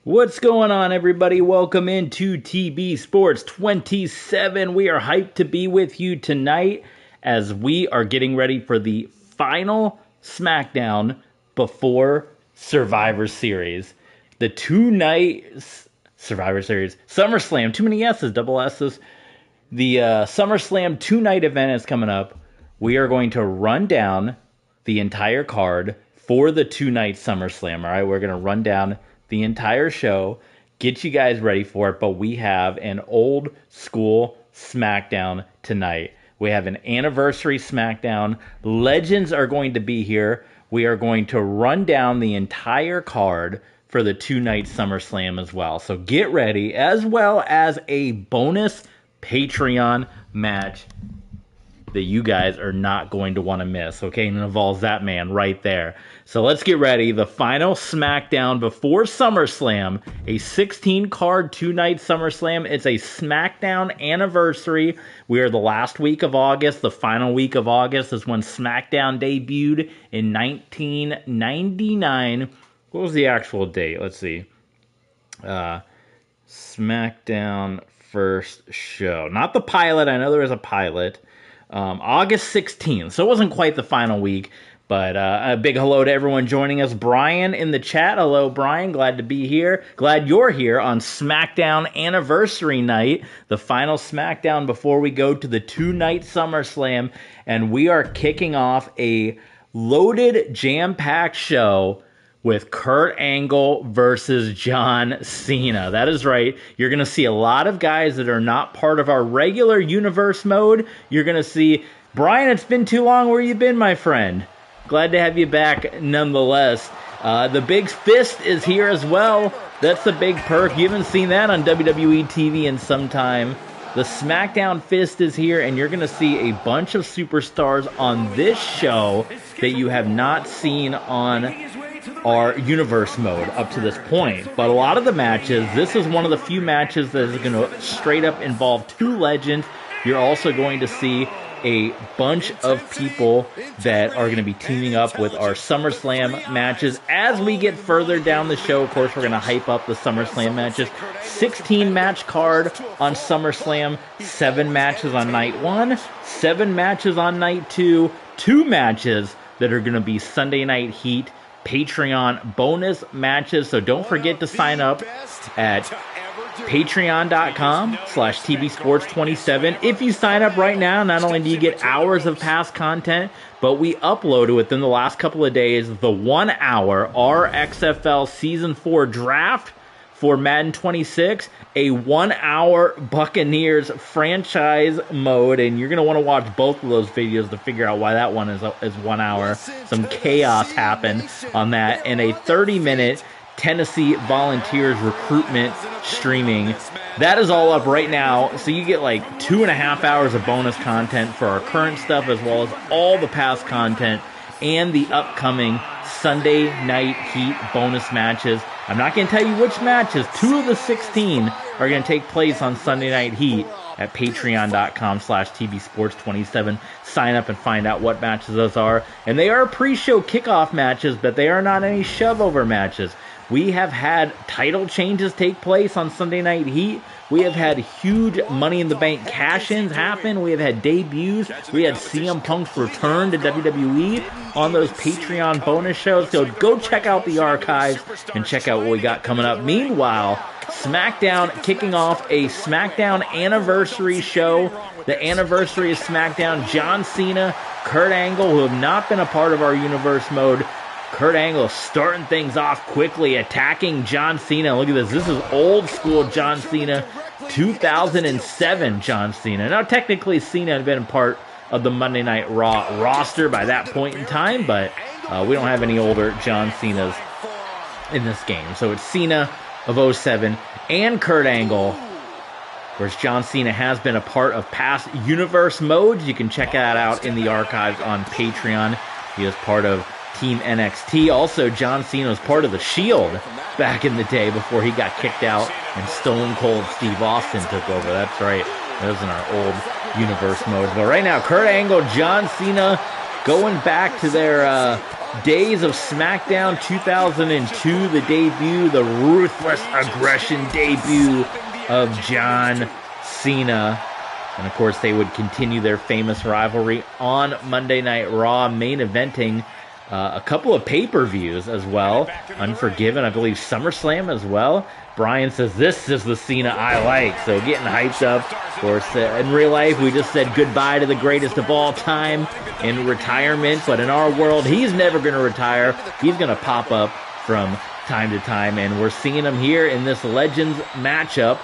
What's going on, everybody? Welcome into TB Sports 27. We are hyped to be with you tonight as we are getting ready for the final Smackdown before Survivor Series. The two-night Survivor Series, SummerSlam, too many S's, double S's. The SummerSlam two-night event is coming up. We are going to run down the entire card for the two-night SummerSlam, all right? We're going to run down the entire show, get you guys ready for it, but we have an old school Smackdown tonight. We have an anniversary Smackdown. Legends are going to be here. We are going to run down the entire card for the two-night SummerSlam as well. So get ready, as well as a bonus Patreon match that you guys are not going to want to miss, okay? And it involves that man right there. So let's get ready. The final Smackdown before SummerSlam, a 16-card two-night SummerSlam. It's a Smackdown anniversary. We are the last week of August. The final week of August is when Smackdown debuted in 1999. What was the actual date? Let's see. Smackdown first show. Not the pilot. I know there was a pilot. August 16th. So it wasn't quite the final week. But a big hello to everyone joining us. Brian in the chat. Hello, Brian. Glad to be here. Glad you're here on Smackdown Anniversary Night, the final Smackdown before we go to the two-night SummerSlam. And we are kicking off a loaded, jam-packed show with Kurt Angle versus John Cena. That is right. You're going to see a lot of guys that are not part of our regular universe mode. You're going to see... Brian, it's been too long. Where you been, my friend? Glad to have you back nonetheless. The Big Fist is here as well. That's the big perk. You haven't seen that on WWE TV in some time. The SmackDown Fist is here, and you're going to see a bunch of superstars on this show that you have not seen on our universe mode up to this point. But a lot of the matches, this is one of the few matches that is going to straight up involve two legends. You're also going to see a bunch of people that are going to be teaming up with our SummerSlam matches. As we get further down the show, of course, we're going to hype up the SummerSlam matches. 16-match card on SummerSlam, 7 matches on night 1, 7 matches on night 2, 2 matches that are going to be Sunday Night Heat Patreon bonus matches. So don't forget to sign up at patreon.com/tbsports27. If you sign up right now, not only do you get hours of past content, but we uploaded within the last couple of days the 1 hour RXFL Season 4 draft for Madden 26, a 1 hour Buccaneers franchise mode, and you're going to want to watch both of those videos to figure out why that one is 1 hour. Some chaos happened on that, and a 30-minute Tennessee Volunteers recruitment streaming. That is all up right now, so you get like 2.5 hours of bonus content for our current stuff, as well as all the past content and the upcoming Sunday Night Heat bonus matches. I'm not going to tell you which matches. 2 of the 16 are going to take place on Sunday Night Heat at patreon.com/tbsports27. Sign up and find out what matches those are. And they are pre-show kickoff matches, but they are not any shove-over matches. We have had title changes take place on Sunday Night Heat. We have had huge Money in the Bank cash-ins happen. We have had debuts. We had CM Punk's return to WWE on those Patreon bonus shows. So go check out the archives and check out what we got coming up. Meanwhile, SmackDown kicking off a SmackDown anniversary show. The anniversary of SmackDown. John Cena, Kurt Angle, who have not been a part of our universe mode. Kurt Angle starting things off quickly, attacking John Cena. Look at this. This is old school John Cena, 2007 John Cena. Now, technically, Cena had been part of the Monday Night Raw roster by that point in time, but we don't have any older John Cenas in this game. So it's Cena of 07 and Kurt Angle, whereas John Cena has been a part of past universe modes. You can check that out in the archives on Patreon. He is part of Team NXT. Also, John Cena was part of the Shield back in the day before he got kicked out and Stone Cold Steve Austin took over. That's right. That was in our old universe mode. But right now, Kurt Angle, John Cena going back to their days of Smackdown 2002, the debut, the ruthless aggression debut of John Cena. And of course, they would continue their famous rivalry on Monday Night Raw, main eventing a couple of pay-per-views as well. Unforgiven, I believe SummerSlam as well. Brian says, this is the Cena I like. So getting hyped up. Of course, in real life, we just said goodbye to the greatest of all time in retirement. But in our world, he's never going to retire. He's going to pop up from time to time. And we're seeing him here in this Legends matchup.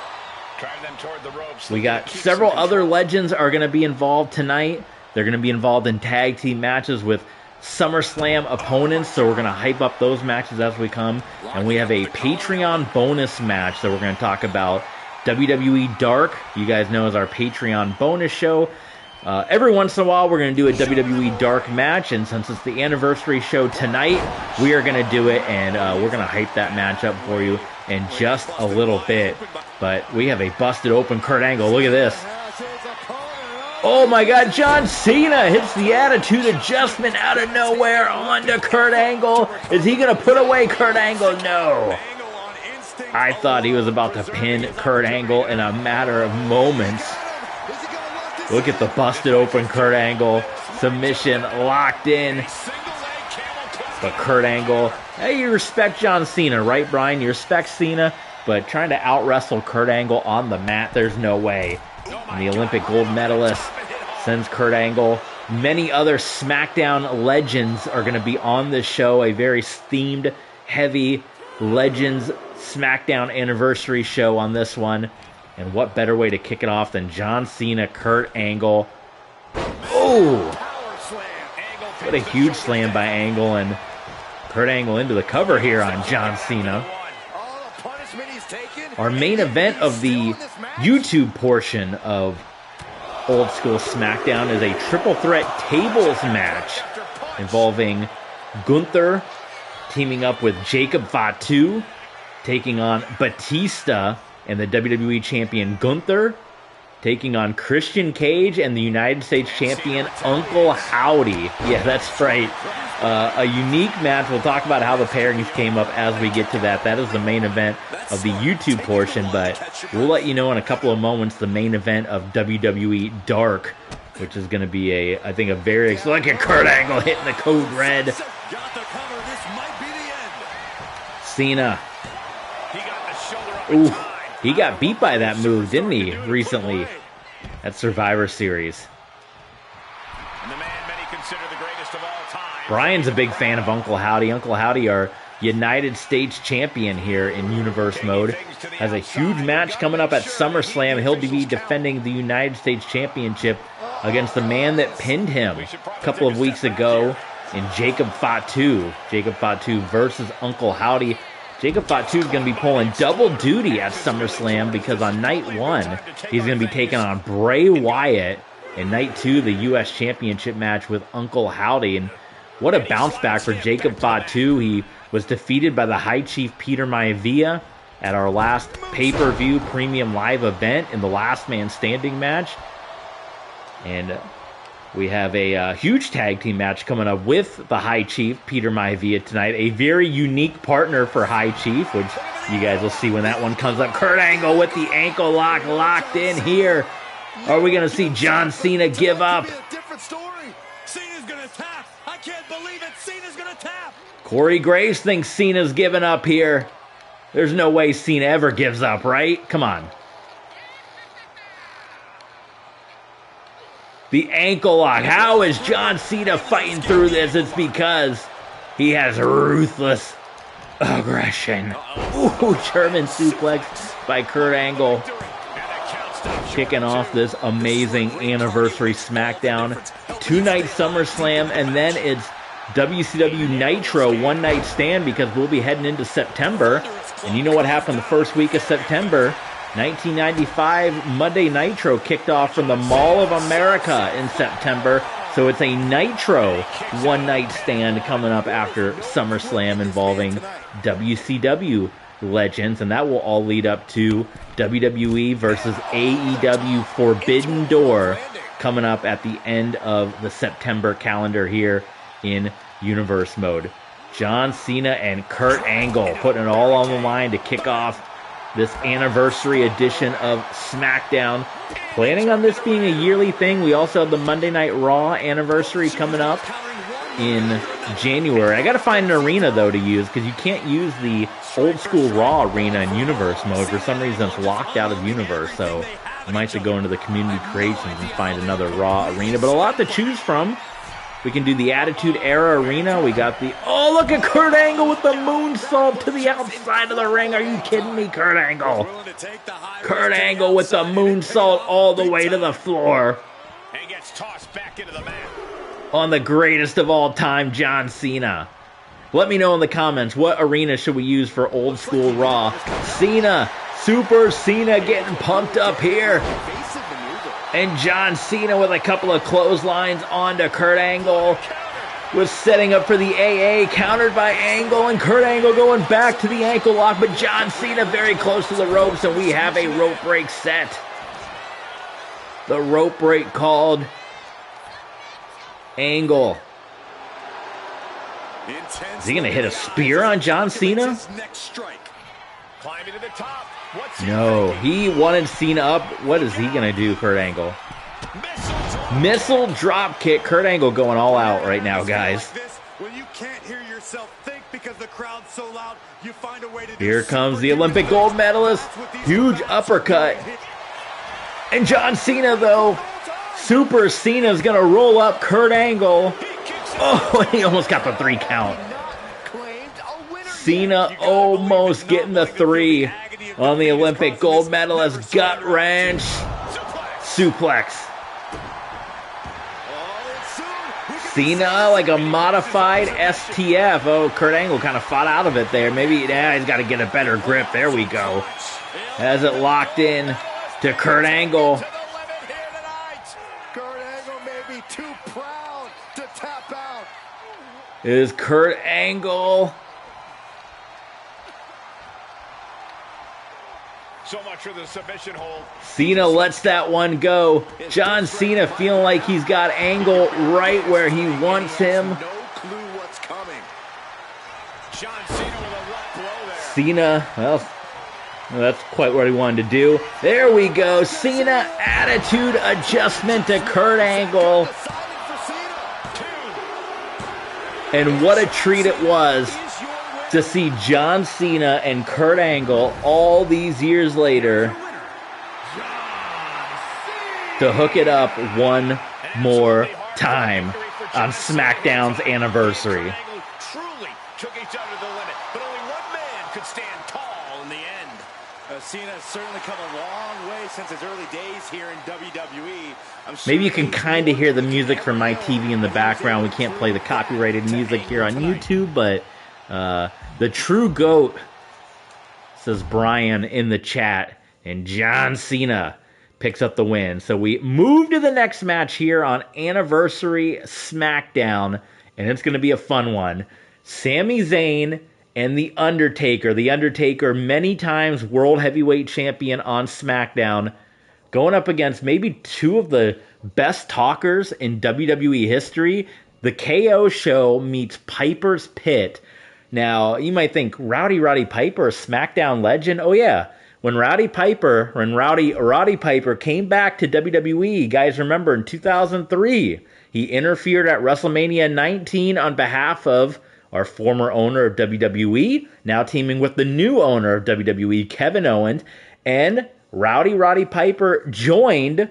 We got several other legends are going to be involved tonight. They're going to be involved in tag team matches with SummerSlam opponents, so we're going to hype up those matches as we come. And we have a Patreon bonus match that we're going to talk about. WWE Dark, you guys know, is our Patreon bonus show. Every once in a while, we're going to do a WWE Dark match, and since it's the anniversary show tonight, we are going to do it, and we're going to hype that match up for you in just a little bit. But we have a busted open Kurt Angle. Look at this. Oh my God, John Cena hits the Attitude Adjustment out of nowhere onto Kurt Angle. Is he going to put away Kurt Angle? No. I thought he was about to pin Kurt Angle in a matter of moments. Look at the busted open Kurt Angle. Submission locked in. But Kurt Angle, hey, you respect John Cena, right, Brian? You respect Cena, but trying to out-wrestle Kurt Angle on the mat, there's no way. And the Olympic gold medalist sends Kurt Angle. Many other SmackDown legends are going to be on this show. A very themed, heavy Legends SmackDown anniversary show on this one. And what better way to kick it off than John Cena, Kurt Angle. Oh! What a huge slam by Angle, and Kurt Angle into the cover here on John Cena. Our main event of the YouTube portion of Old School SmackDown is a triple threat tables match involving Gunther teaming up with Jacob Fatu, taking on Batista and the WWE Champion Gunther, taking on Christian Cage and the United States Champion Uncle Howdy. Yeah, that's right. A unique match. We'll talk about how the pairings came up as we get to that. That is the main event of the YouTube portion, but we'll let you know in a couple of moments the main event of WWE Dark, which is going to be I think a very... Look at Kurt Angle hitting the code red. Cena. Ooh, he got beat by that move, didn't he, recently at Survivor Series. Brian's a big fan of Uncle Howdy. Uncle Howdy, our United States champion here in Universe Mode, has a huge match coming up at SummerSlam. He'll be defending the United States Championship against the man that pinned him a couple of weeks ago in Jacob Fatu. Jacob Fatu versus Uncle Howdy. Jacob Fatu is going to be pulling double duty at SummerSlam because on night one, he's going to be taking on Bray Wyatt. And night two, the U.S. Championship match with Uncle Howdy. And what a bounce back for Jacob Fatu. He was defeated by the High Chief Peter Maivia at our last pay-per-view premium live event in the Last Man Standing match. And we have a huge tag team match coming up with the High Chief, Peter Maivia, tonight. A very unique partner for High Chief, which you guys will see when that one comes up. Kurt Angle with the ankle lock locked in here. Are we going to see John Cena give up? Corey Graves thinks Cena's giving up here. There's no way Cena ever gives up, right? Come on. The ankle lock. How is John Cena fighting through this? It's because he has ruthless aggression. Ooh, German suplex by Kurt Angle. Kicking off this amazing anniversary SmackDown. Two-night SummerSlam, and then it's WCW Nitro one-night stand because we'll be heading into September. And you know what happened the first week of September? 1995 Monday Nitro kicked off from the Mall of America in September. So it's a Nitro one-night stand coming up after SummerSlam involving WCW legends. And that will all lead up to WWE versus AEW Forbidden Door coming up at the end of the September calendar here in Universe mode. John Cena and Kurt Angle putting it all on the line to kick off this anniversary edition of SmackDown. Planning on this being a yearly thing. We also have the Monday Night Raw anniversary coming up in January. I got to find an arena, though, to use, because you can't use the old school Raw arena in Universe mode. For some reason, it's locked out of Universe, so I might have to go into the community creations and find another Raw arena. But a lot to choose from. We can do the Attitude Era arena. We got the... Oh, look at Kurt Angle with the moonsault to the outside of the ring. Are you kidding me, Kurt Angle? Kurt Angle with the moonsault all the way to the floor. And gets tossed back into the mat. On the greatest of all time, John Cena. Let me know in the comments, what arena should we use for old school Raw? Cena, Super Cena getting pumped up here. And John Cena with a couple of clotheslines onto Kurt Angle. Was setting up for the AA, countered by Angle, and Kurt Angle going back to the ankle lock, but John Cena very close to the ropes, and we have a rope break set. The rope break called. Angle. Is he going to hit a spear on John Cena? No, he wanted Cena up. What is he going to do, Kurt Angle? Missile drop kick. Kurt Angle going all out right now, guys. Here comes the Olympic gold medalist. Huge uppercut. And John Cena, though. Super Cena's going to roll up Kurt Angle. Oh, he almost got the 3 count. Cena almost getting the 3 on the Olympic gold medalist. Gut wrench. Suplex. Cena like a modified STF. Oh, Kurt Angle kind of fought out of it there. Maybe he's got to get a better grip. There we go. Has it locked in to Kurt Angle. Is Kurt Angle. So much for the submission hold. Cena lets that one go. John Cena feeling like he's got Angle right where he wants him. No clue what's coming. John Cena with a left blow there. Cena, well, that's quite what he wanted to do. There we go. Cena attitude adjustment to Kurt Angle. And what a treat it was to see John Cena and Kurt Angle all these years later to hook it up one more time on SmackDown's anniversary. Truly took each other to the limit, but only one man could stand tall in the end. Cena has certainly come a long way since his early days here in WWE. Maybe you can kind of hear the music from my TV in the background. We can't play the copyrighted music here on YouTube, but the true GOAT, says Brian in the chat, and John Cena picks up the win. So we move to the next match here on Anniversary SmackDown, and it's going to be a fun one. Sami Zayn and The Undertaker. The Undertaker, many times World Heavyweight Champion on SmackDown, going up against maybe 2 of the best talkers in WWE history. The KO Show meets Piper's Pit. Now, you might think, Roddy Piper, a SmackDown legend? Oh, yeah. When Roddy Piper came back to WWE, you guys remember, in 2003, he interfered at WrestleMania 19 on behalf of our former owner of WWE, now teaming with the new owner of WWE, Kevin Owens, and Roddy Piper joined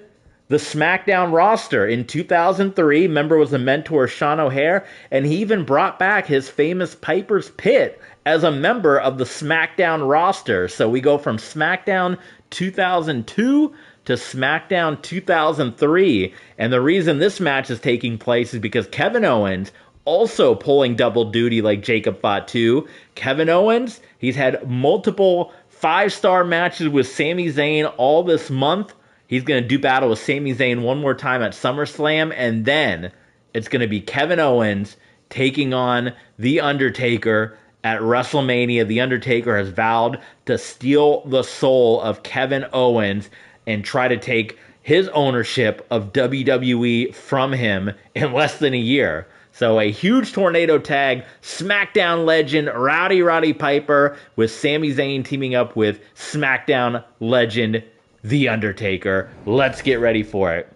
the SmackDown roster in 2003. Member was the mentor Sean O'Haire, and he even brought back his famous Piper's Pit as a member of the SmackDown roster. So we go from SmackDown 2002 to SmackDown 2003. And the reason this match is taking place is because Kevin Owens, also pulling double duty like Jacob Fatu. Kevin Owens, he's had multiple 5-star matches with Sami Zayn all this month. He's going to do battle with Sami Zayn one more time at SummerSlam, and then it's going to be Kevin Owens taking on The Undertaker at WrestleMania. The Undertaker has vowed to steal the soul of Kevin Owens and try to take his ownership of WWE from him in less than a year. So a huge tornado tag, SmackDown legend Roddy Piper with Sami Zayn teaming up with SmackDown legend The Undertaker. Let's get ready for it.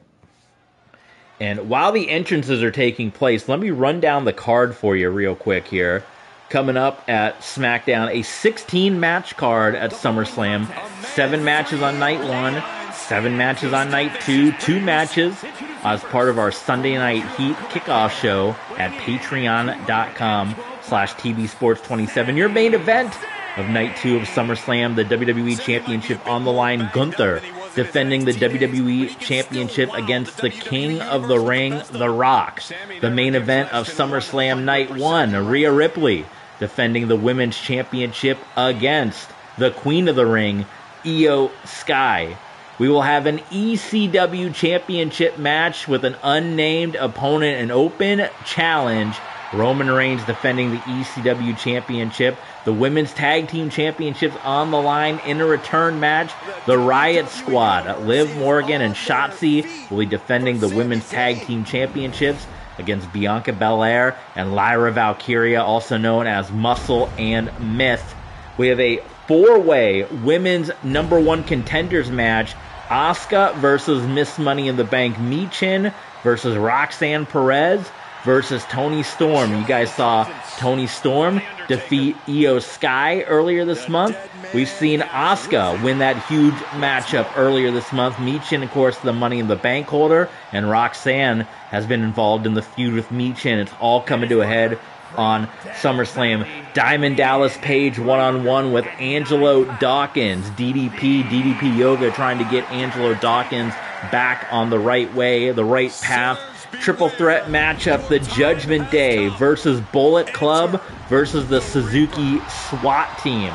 And while the entrances are taking place, let me run down the card for you real quick here. Coming up at SmackDown, a 16-match card at SummerSlam. 7 matches on night 1, 7 matches on night 2, 2 matches as part of our Sunday Night Heat kickoff show at patreon.com/TBSports27. Your main event of night 2 of SummerSlam, the WWE Championship on the line. Gunther defending the WWE Championship against the King of the Ring, The Rock. The main event of SummerSlam night 1, Rhea Ripley defending the Women's Championship against the Queen of the Ring, Io Sky. We will have an ECW Championship match with an unnamed opponent, an open challenge. Roman Reigns defending the ECW Championship. The Women's Tag Team Championships on the line in a return match. The Riot Squad, Liv Morgan and Shotzi, will be defending the Women's Tag Team Championships against Bianca Belair and Lyra Valkyria, also known as Muscle and Myth. We have a 4-way women's #1 contenders match. Asuka versus Miss Money in the Bank Michin versus Roxanne Perez versus Toni Storm. You guys saw Toni Storm defeat Io Sky earlier this month. We've seen Asuka win that huge matchup earlier this month. Michin, of course, the Money in the Bank holder, and Roxanne has been involved in the feud with Michin. It's all coming to a head on SummerSlam. Diamond Dallas Page one-on-one with Angelo Dawkins. DDP Yoga trying to get Angelo Dawkins back on the right way, the right path. Triple threat matchup, the Judgment Day versus Bullet Club versus the Suzuki SWAT team.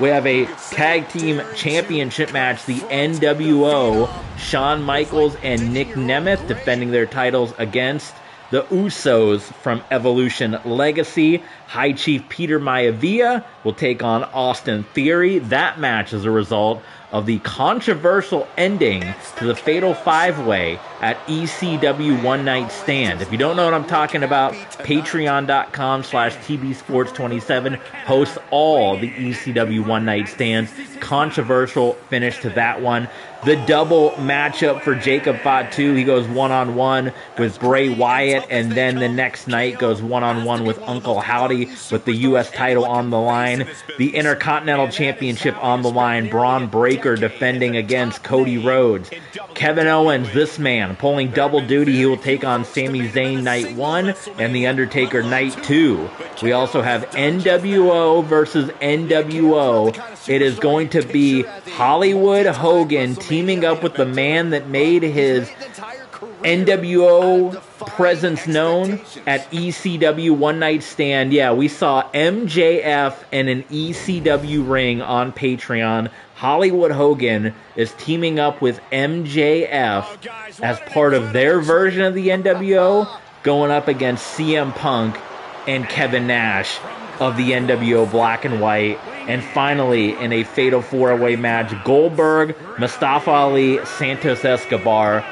We have a tag team championship match, the NWO, Shawn Michaels and Nick Nemeth defending their titles against the Usos from Evolution Legacy. High Chief Peter Maivia will take on Austin Theory. That match is a result of the controversial ending to the Fatal 5-Way at ECW One Night Stand. If you don't know what I'm talking about, patreon.com/TBSports27 hosts all the ECW One Night Stands. Controversial finish to that one. The double matchup for Jacob Fatu. He goes one-on-one with Bray Wyatt, and then the next night goes one-on-one with Uncle Howdy with the U.S. title on the line. The Intercontinental Championship on the line. Braun Breaker defending against Cody Rhodes. Kevin Owens, this man, pulling double duty. He will take on Sami Zayn night 1 and The Undertaker night 2. We also have NWO versus NWO. It is going to be Hollywood Hogan teaming up with the man that made his NWO presence known at ECW One Night Stand. Yeah, we saw MJF in an ECW ring on Patreon. Hollywood Hogan is teaming up with MJF as part of their version of the NWO, going up against CM Punk and Kevin Nash of the NWO Black and White. And finally, in a fatal 4-way match, Goldberg, Mustafa Ali, Santos Escobar,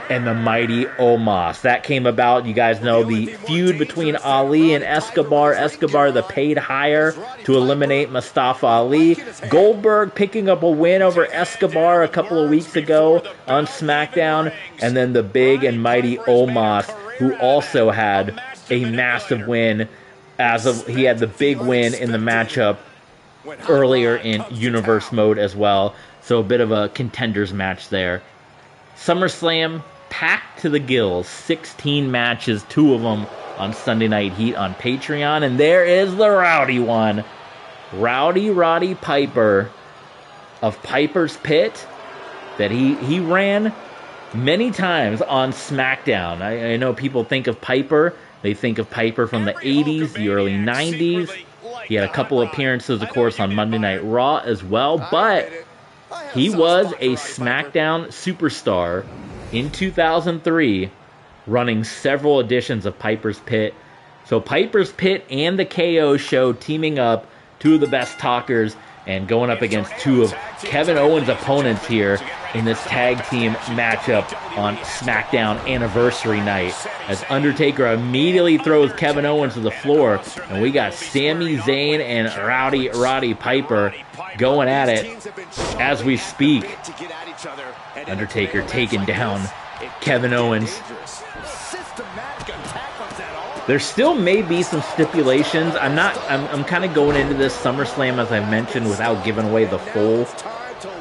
and the mighty Omos. That came about, you guys know, the feud between Ali and Escobar. Escobar, the paid hire to eliminate Mustafa Ali. Goldberg picking up a win over Escobar a couple of weeks ago on SmackDown. And then the big and mighty Omos, who also had a massive win. He had the big win in the matchup earlier in Universe mode as well. So a bit of a contenders match there. SummerSlam packed to the gills. 16 matches, 2 of them on Sunday Night Heat on Patreon. And there is the rowdy one. Roddy Piper of Piper's Pit that he ran many times on SmackDown. I know people think of Piper. They think of Piper from the 80s, the early 90s. He had a couple appearances, of course, on Monday Night Raw as well, but he was a SmackDown superstar in 2003, running several editions of Piper's Pit. So Piper's Pit and the KO Show teaming up, 2 of the best talkers and going up against two of Kevin Owens' opponents here in this tag team matchup on Smackdown Anniversary Night, as Undertaker immediately throws Kevin Owens to the floor, and we got Sami Zayn and Roddy Piper going at it as we speak. Undertaker taking down Kevin Owens. There still may be some stipulations. I'm kind of going into this SummerSlam, as I mentioned, without giving away the full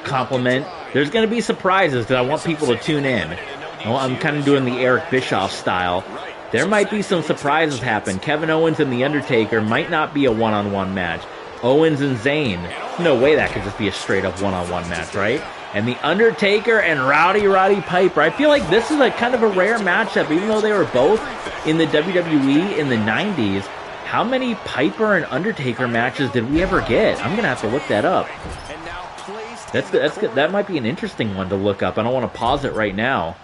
compliment. There's going to be surprises that I want people to tune in. I'm kind of doing the Eric Bischoff style. There might be some surprises happen. Kevin Owens and The Undertaker might not be a one-on-one match. Owens and Zayn, no way that could just be a straight-up one-on-one match, right? And The Undertaker and Roddy Piper. I feel like this is a kind of a rare matchup, even though they were both in the WWE in the 90s. How many Piper and Undertaker matches did we ever get? I'm going to have to look that up. That might be an interesting one to look up. I don't want to pause it right now.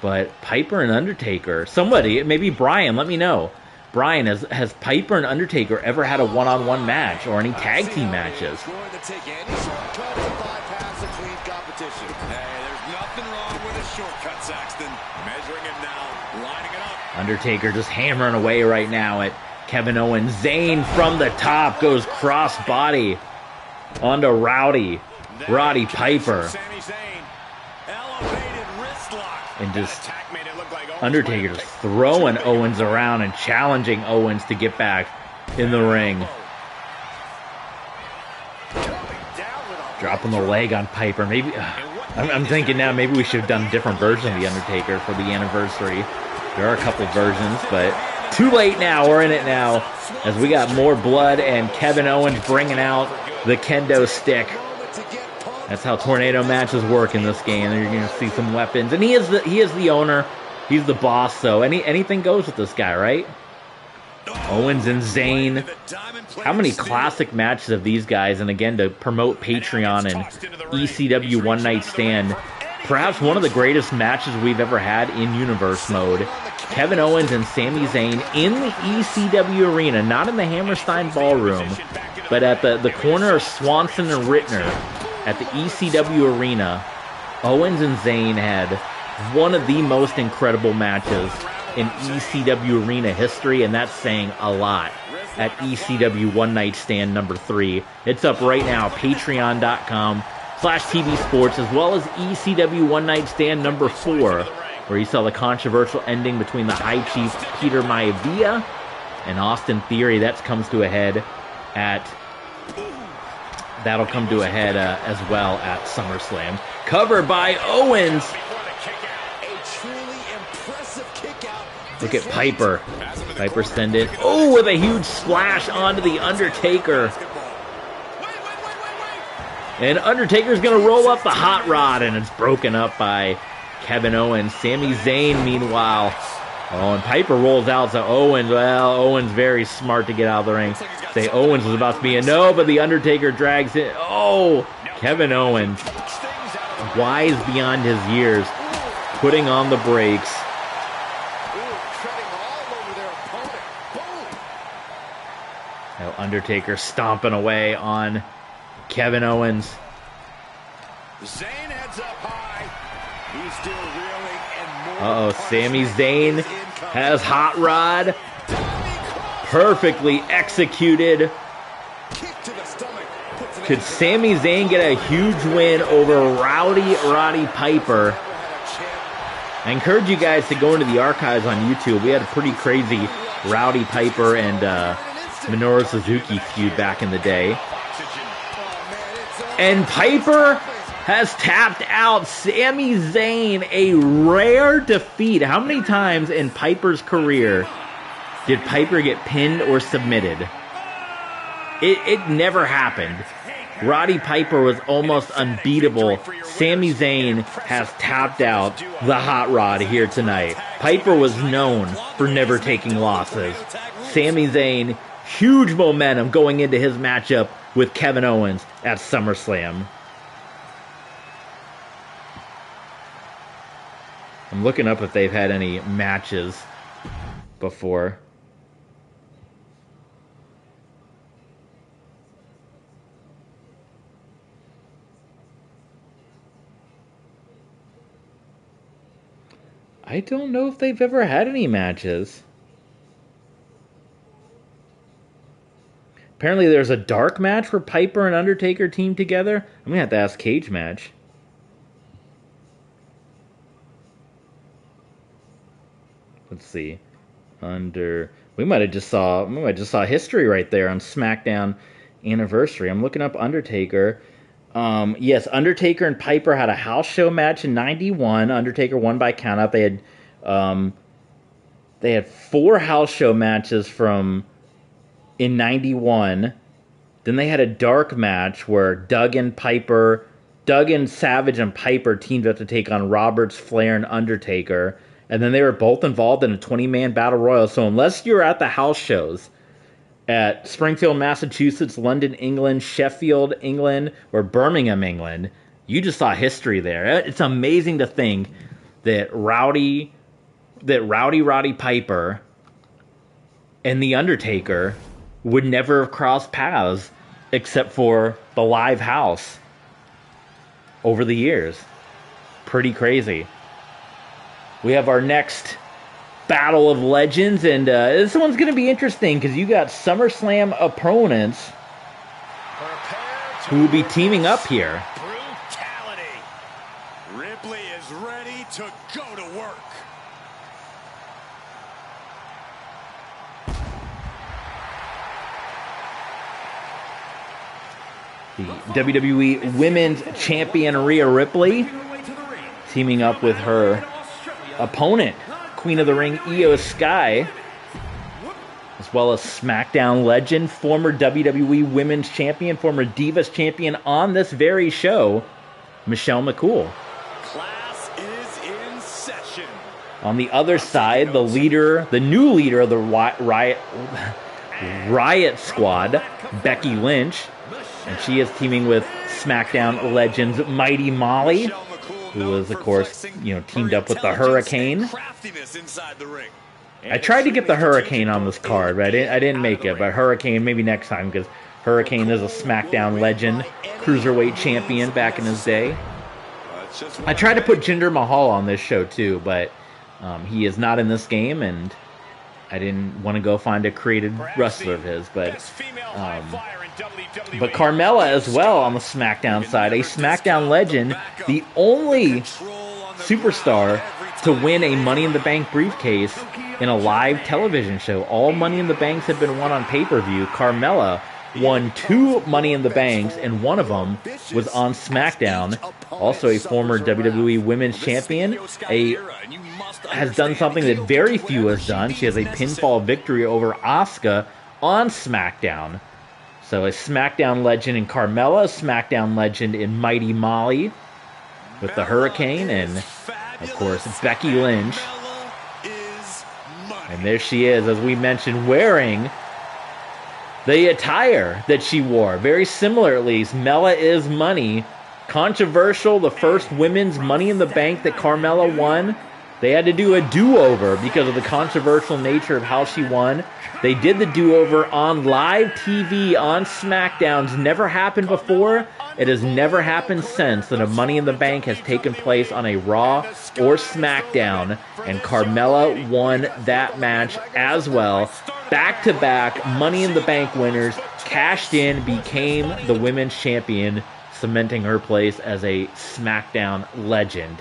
But Piper and Undertaker. Somebody, maybe Brian, let me know. Brian, has Piper and Undertaker ever had a one-on-one match or any tag team matches? Undertaker just hammering away right now at Kevin Owens. Zayn from the top goes cross-body onto Roddy Piper. And just Undertaker just throwing Owens around and challenging Owens to get back in the ring. Dropping the leg on Piper. Maybe I'm thinking now maybe we should have done a different version of The Undertaker for the anniversary. There are a couple versions, but too late now. We're in it now as we got more blood and Kevin Owens bringing out the kendo stick. That's how tornado matches work in this game. You're going to see some weapons, and he is the owner. He's the boss, so anything goes with this guy, right? Owens and Zayn. How many classic matches of these guys? And again, to promote Patreon and ECW One Night Stand, perhaps one of the greatest matches we've ever had in Universe mode. Kevin Owens and Sami Zayn in the ECW arena, not in the Hammerstein Ballroom, but at the corner of Swanson and Rittner at the ECW arena. Owens and Zayn had one of the most incredible matches in ECW arena history, and that's saying a lot. At ECW One Night Stand number 3. It's up right now, patreon.com/TV Sports, as well as ECW One Night Stand number 4, where you saw the controversial ending between the High Chief Peter Maivia and Austin Theory. That'll come to a head as well at SummerSlam. Covered by Owens. Look at Piper. Piper send it. Oh, with a huge splash onto the Undertaker. And Undertaker's going to roll up the hot rod, and it's broken up by Kevin Owens. Sami Zayn, meanwhile. Oh, and Piper rolls out to Owens. Well, Owens very smart to get out of the ring. Say Owens was about to be a no, but the Undertaker drags it. Oh, Kevin Owens, wise beyond his years, putting on the brakes. Now Undertaker stomping away on Kevin Owens. Zayn heads up high. He's still reeling, and more. Sami Zayn has hot rod. Perfectly executed. Could Sami Zayn get a huge win over Roddy Piper? I encourage you guys to go into the archives on YouTube. We had a pretty crazy Roddy Piper and Minoru Suzuki feud back in the day. And Piper has tapped out Sami Zayn, a rare defeat. How many times in Piper's career did Piper get pinned or submitted? It never happened. Roddy Piper was almost unbeatable. Sami Zayn has tapped out the hot rod here tonight. Piper was known for never taking losses. Sami Zayn, huge momentum going into his matchup with Kevin Owens at SummerSlam. I'm looking up if they've had any matches before. I don't know if they've ever had any matches. Apparently there's a dark match where Piper and Undertaker team together. I'm going to have to ask Cage Match. Let's see. We might have just saw history right there on SmackDown Anniversary. I'm looking up Undertaker. Yes, Undertaker and Piper had a house show match in '91. Undertaker won by countout. They had 4 house show matches in '91. Then they had a dark match where Duggan, Savage, and Piper teamed up to take on Roberts, Flair, and Undertaker. And then they were both involved in a 20-man battle royal. So unless you're at the house shows at Springfield, Massachusetts, London, England, Sheffield, England, or Birmingham, England, you just saw history there. It's amazing to think that Rowdy Roddy Piper and The Undertaker would never have crossed paths except for the live house over the years. Pretty crazy. We have our next Battle of Legends, and this one's going to be interesting because you got SummerSlam opponents who will be teaming up here. Brutality. Ripley is ready to go to work. The WWE Women's Champion Rhea Ripley teaming up with her opponent, Queen of the Ring Io Sky, as well as SmackDown legend, former WWE Women's Champion, former Divas Champion on this very show, Michelle McCool. Class is in session. On the other side, the new leader of the Riot Squad, Becky Lynch, and she is teaming with SmackDown legends Mighty Molly, who was, of course, teamed up with the Hurricane. I tried to get the Hurricane on this card, but I didn't make it. But Hurricane, maybe next time, because Hurricane is a SmackDown legend, cruiserweight champion back in his day. I tried to put Jinder Mahal on this show too, but he is not in this game, and I didn't want to go find a created wrestler of his. But Carmella as well on the SmackDown side, a SmackDown legend, the only superstar to win a Money in the Bank briefcase in a live television show. All Money in the Banks have been won on pay-per-view. Carmella won 2 Money in the Banks, and one of them was on SmackDown. Also a former WWE Women's Champion, has done something that very few has done. She has a pinfall victory over Asuka on SmackDown. So a SmackDown legend in Carmella, a SmackDown legend in Mighty Molly with the Hurricane, and of course Becky Lynch. And there she is, as we mentioned, wearing the attire that she wore. Very similar, at least. Mella is Money. Controversial, the first women's Money in the Bank that Carmella won. They had to do a do-over because of the controversial nature of how she won. They did the do-over on live TV on SmackDown's never happened before. It has never happened since that a Money in the Bank has taken place on a Raw or SmackDown, and Carmella won that match as well. Back-to-back Money in the Bank winners, cashed in, became the Women's Champion, cementing her place as a SmackDown legend.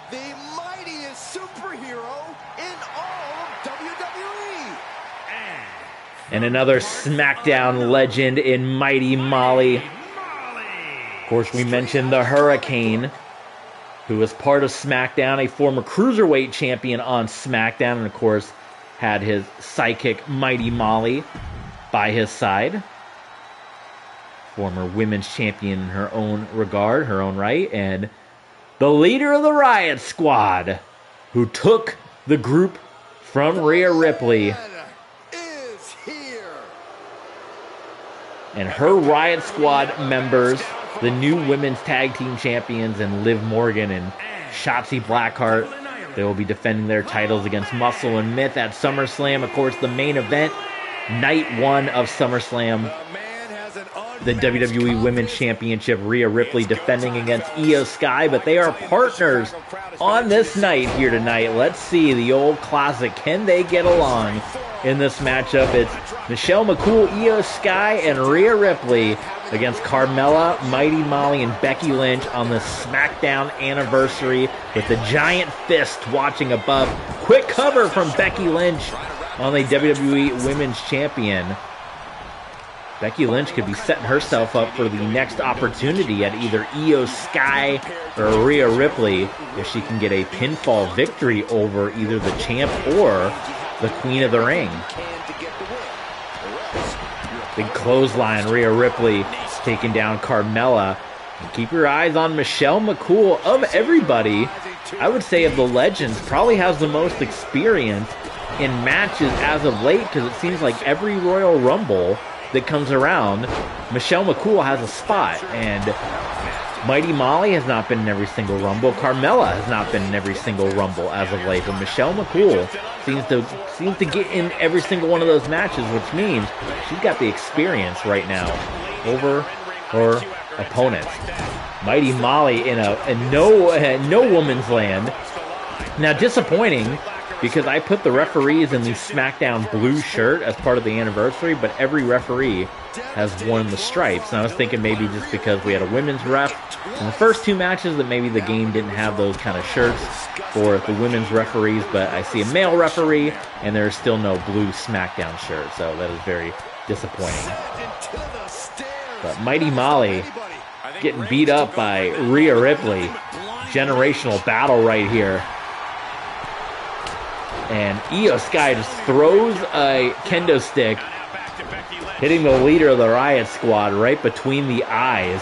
The mightiest superhero in all of WWE. And another SmackDown legend in Mighty Molly. Of course, we mentioned the Hurricane, who was part of SmackDown, a former Cruiserweight champion on SmackDown, and of course had his sidekick Mighty Molly by his side. Former Women's Champion in her own regard, her own right, and the leader of the Riot Squad, who took the group from Rhea Ripley. Is here. And her Riot Squad members, the new Women's Tag Team Champions, and Liv Morgan and Shotzi Blackheart, they will be defending their titles against Muscle and Myth at SummerSlam. Of course, the main event, night 1 of SummerSlam, the WWE Women's Championship. Rhea Ripley defending against Io Sky, but they are partners on this night here tonight. Let's see the old classic. Can they get along in this matchup? It's Michelle McCool, Io Sky, and Rhea Ripley against Carmella, Mighty Molly, and Becky Lynch on the Smackdown anniversary with the giant fist watching above. Quick cover from Becky Lynch on the WWE Women's Champion. Becky Lynch could be setting herself up for the next opportunity at either Io Sky or Rhea Ripley if she can get a pinfall victory over either the champ or the Queen of the Ring. Big clothesline, Rhea Ripley taking down Carmella. And keep your eyes on Michelle McCool. Of everybody, I would say of the legends, probably has the most experience in matches as of late, because it seems like every Royal Rumble that comes around, Michelle McCool has a spot. And Mighty Molly has not been in every single Rumble. Carmella has not been in every single Rumble as of late. But Michelle McCool seems to get in every single one of those matches, which means she's got the experience right now over her opponents. Mighty Molly in no woman's land. Now, disappointing, because I put the referees in the Smackdown blue shirt as part of the anniversary, but every referee has worn the stripes. And I was thinking maybe just because we had a women's ref in the first two matches that maybe the game didn't have those kind of shirts for the women's referees, but I see a male referee and there's still no blue Smackdown shirt, so that is very disappointing. But Mighty Molly getting beat up by Rhea Ripley. Generational battle right here. And Io Sky just throws a kendo stick, hitting the leader of the Riot Squad right between the eyes.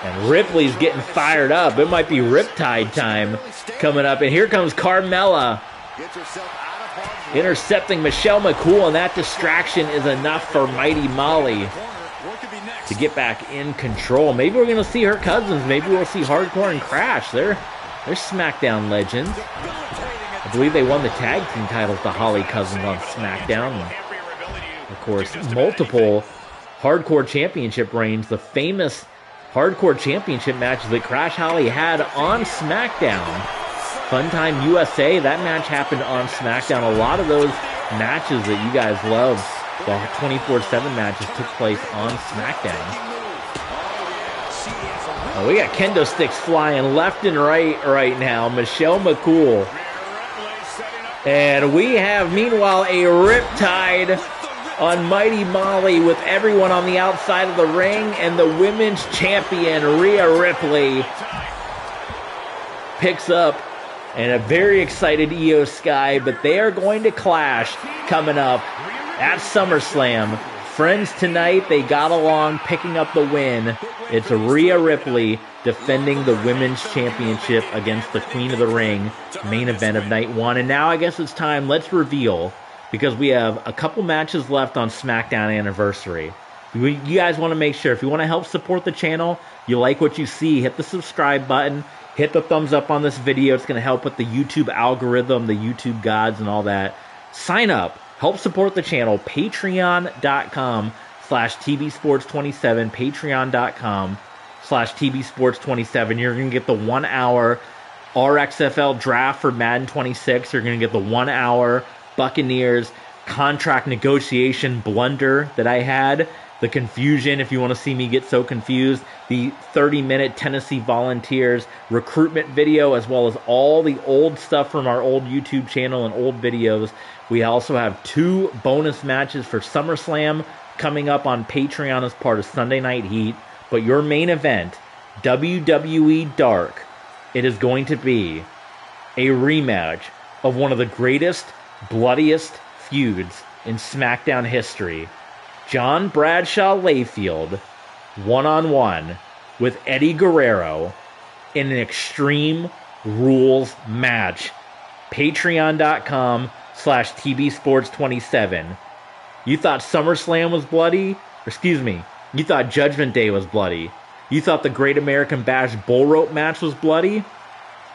And Ripley's getting fired up. It might be Riptide time coming up. And here comes Carmella intercepting Michelle McCool, and that distraction is enough for Mighty Molly to get back in control. Maybe we're going to see her cousins. Maybe we'll see Hardcore and Crash. They're SmackDown legends. I believe they won the tag team titles, the Holly Cousins, on SmackDown. And of course, multiple Hardcore Championship reigns. The famous Hardcore Championship matches that Crash Holly had on SmackDown. Funtime USA, that match happened on SmackDown. A lot of those matches that you guys love, the 24/7 matches, took place on SmackDown. Oh, we got kendo sticks flying left and right now. Michelle McCool. And we have, meanwhile, a Riptide on Mighty Molly with everyone on the outside of the ring, and the women's champion, Rhea Ripley, picks up, and a very excited Io Sky, but they are going to clash coming up at SummerSlam. Friends tonight, they got along, picking up the win. It's Rhea Ripley defending the Women's Championship against the Queen of the Ring, main event of night one. And now I guess it's time, let's reveal, because we have a couple matches left on SmackDown Anniversary. You guys want to make sure, if you want to help support the channel, you like what you see, hit the subscribe button, hit the thumbs up on this video. It's going to help with the YouTube algorithm, the YouTube gods, and all that. Sign up. Help support the channel. Patreon.com/TBSports27. Patreon.com/TBSports27. You're going to get the 1 hour RXFL draft for Madden 26. You're going to get the 1 hour Buccaneers contract negotiation blunder that I had. The confusion, if you want to see me get so confused. The 30-minute Tennessee Volunteers recruitment video, as well as all the old stuff from our old YouTube channel and old videos. We also have 2 bonus matches for SummerSlam coming up on Patreon as part of Sunday Night Heat. But your main event, WWE Dark, it is going to be a rematch of one of the greatest, bloodiest feuds in SmackDown history. John Bradshaw Layfield, one-on-one with Eddie Guerrero in an Extreme Rules match. Patreon.com/TBSports27. You thought SummerSlam was bloody? Excuse me. You thought Judgment Day was bloody? You thought the Great American Bash Bull Rope match was bloody?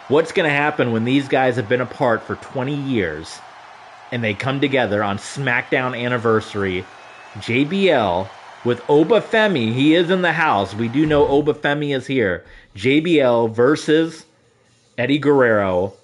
What's going to happen when these guys have been apart for 20 years and they come together on SmackDown Anniversary? JBL with Obafemi. He is in the house. We do know Obafemi is here. JBL versus Eddie Guerrero.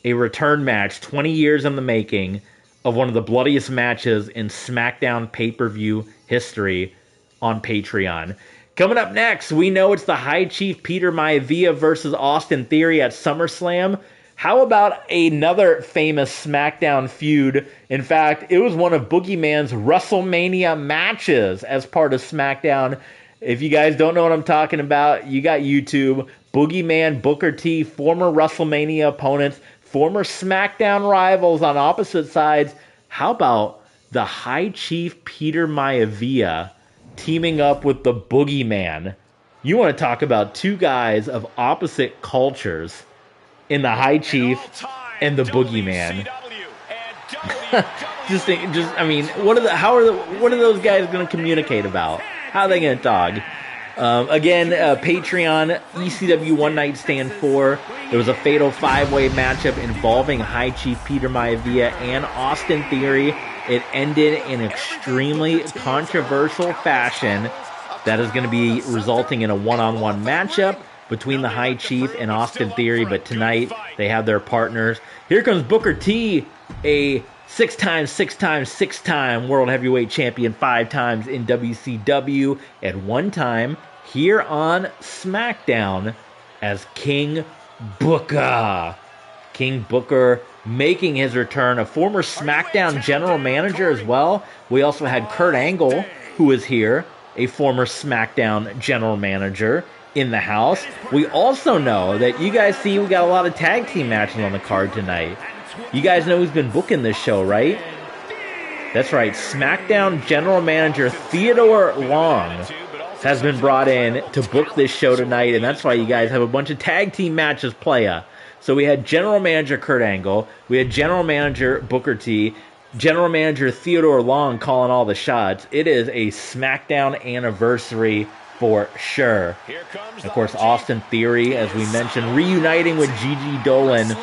A return match, 20 years in the making, of one of the bloodiest matches in SmackDown pay-per-view history on Patreon. Coming up next, we know it's the High Chief Peter Maivia versus Austin Theory at SummerSlam. How about another famous SmackDown feud? In fact, it was one of Boogeyman's WrestleMania matches as part of SmackDown. If you guys don't know what I'm talking about, you got YouTube. Boogeyman, Booker T, former WrestleMania opponents, former SmackDown rivals on opposite sides. How about the High Chief Peter Maivia teaming up with the Boogeyman? You want to talk about two guys of opposite cultures in the High Chief and the Boogeyman. I mean, what are those guys going to communicate about? How are they going to talk? Again, Patreon, ECW One Night Stand 4. There was a fatal 5-way matchup involving High Chief Peter Maivia and Austin Theory. It ended in extremely controversial fashion. That is going to be resulting in a one-on-one matchup between the High Chief and Austin Theory, but tonight they have their partners. Here comes Booker T, a 6-time World Heavyweight Champion, 5 times in WCW, at one time here on SmackDown as King Booker. King Booker making his return, a former SmackDown general manager as well. We also had Kurt Angle, who is here, a former SmackDown general manager, in the house. We also know that you guys see we got a lot of tag team matches on the card tonight. You guys know who's been booking this show, right? That's right. SmackDown General Manager Theodore Long has been brought in to book this show tonight, and that's why you guys have a bunch of tag team matches playa. So we had General Manager Kurt Angle, we had General Manager Booker T, General Manager Theodore Long calling all the shots. It is a SmackDown anniversary for sure. Of course, Austin Theory, as we mentioned, reuniting with Gigi Dolan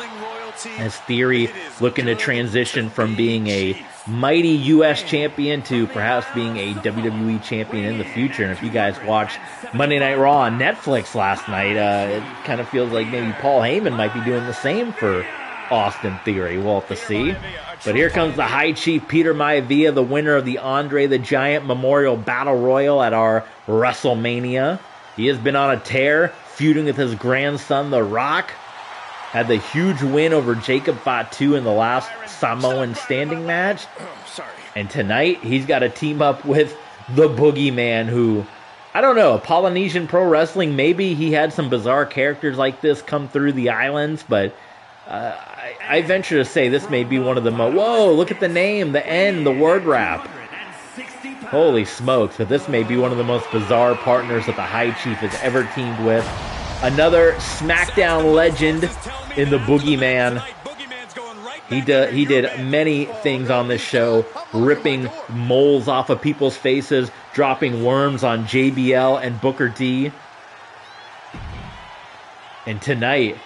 as Theory looking to transition from being a mighty U.S. champion to perhaps being a WWE champion in the future. And if you guys watched Monday Night Raw on Netflix last night, it kind of feels like maybe Paul Heyman might be doing the same for Austin Theory. We'll have to see. But here comes the High Chief Peter Maivia, the winner of the Andre the Giant Memorial Battle Royal at our WrestleMania. He has been on a tear, feuding with his grandson, The Rock. Had the huge win over Jacob Fatu in the last Samoan standing match. And tonight, he's got to team up with the Boogeyman, who, I don't know, Polynesian Pro Wrestling, maybe he had some bizarre characters like this come through the islands, but I venture to say this may be one of the most... Whoa, look at the name, the N, the word wrap. Holy smokes, but this may be one of the most bizarre partners that the High Chief has ever teamed with. Another SmackDown legend in the Boogeyman. He did many things on this show, ripping moles off of people's faces, dropping worms on JBL and Booker T. And tonight,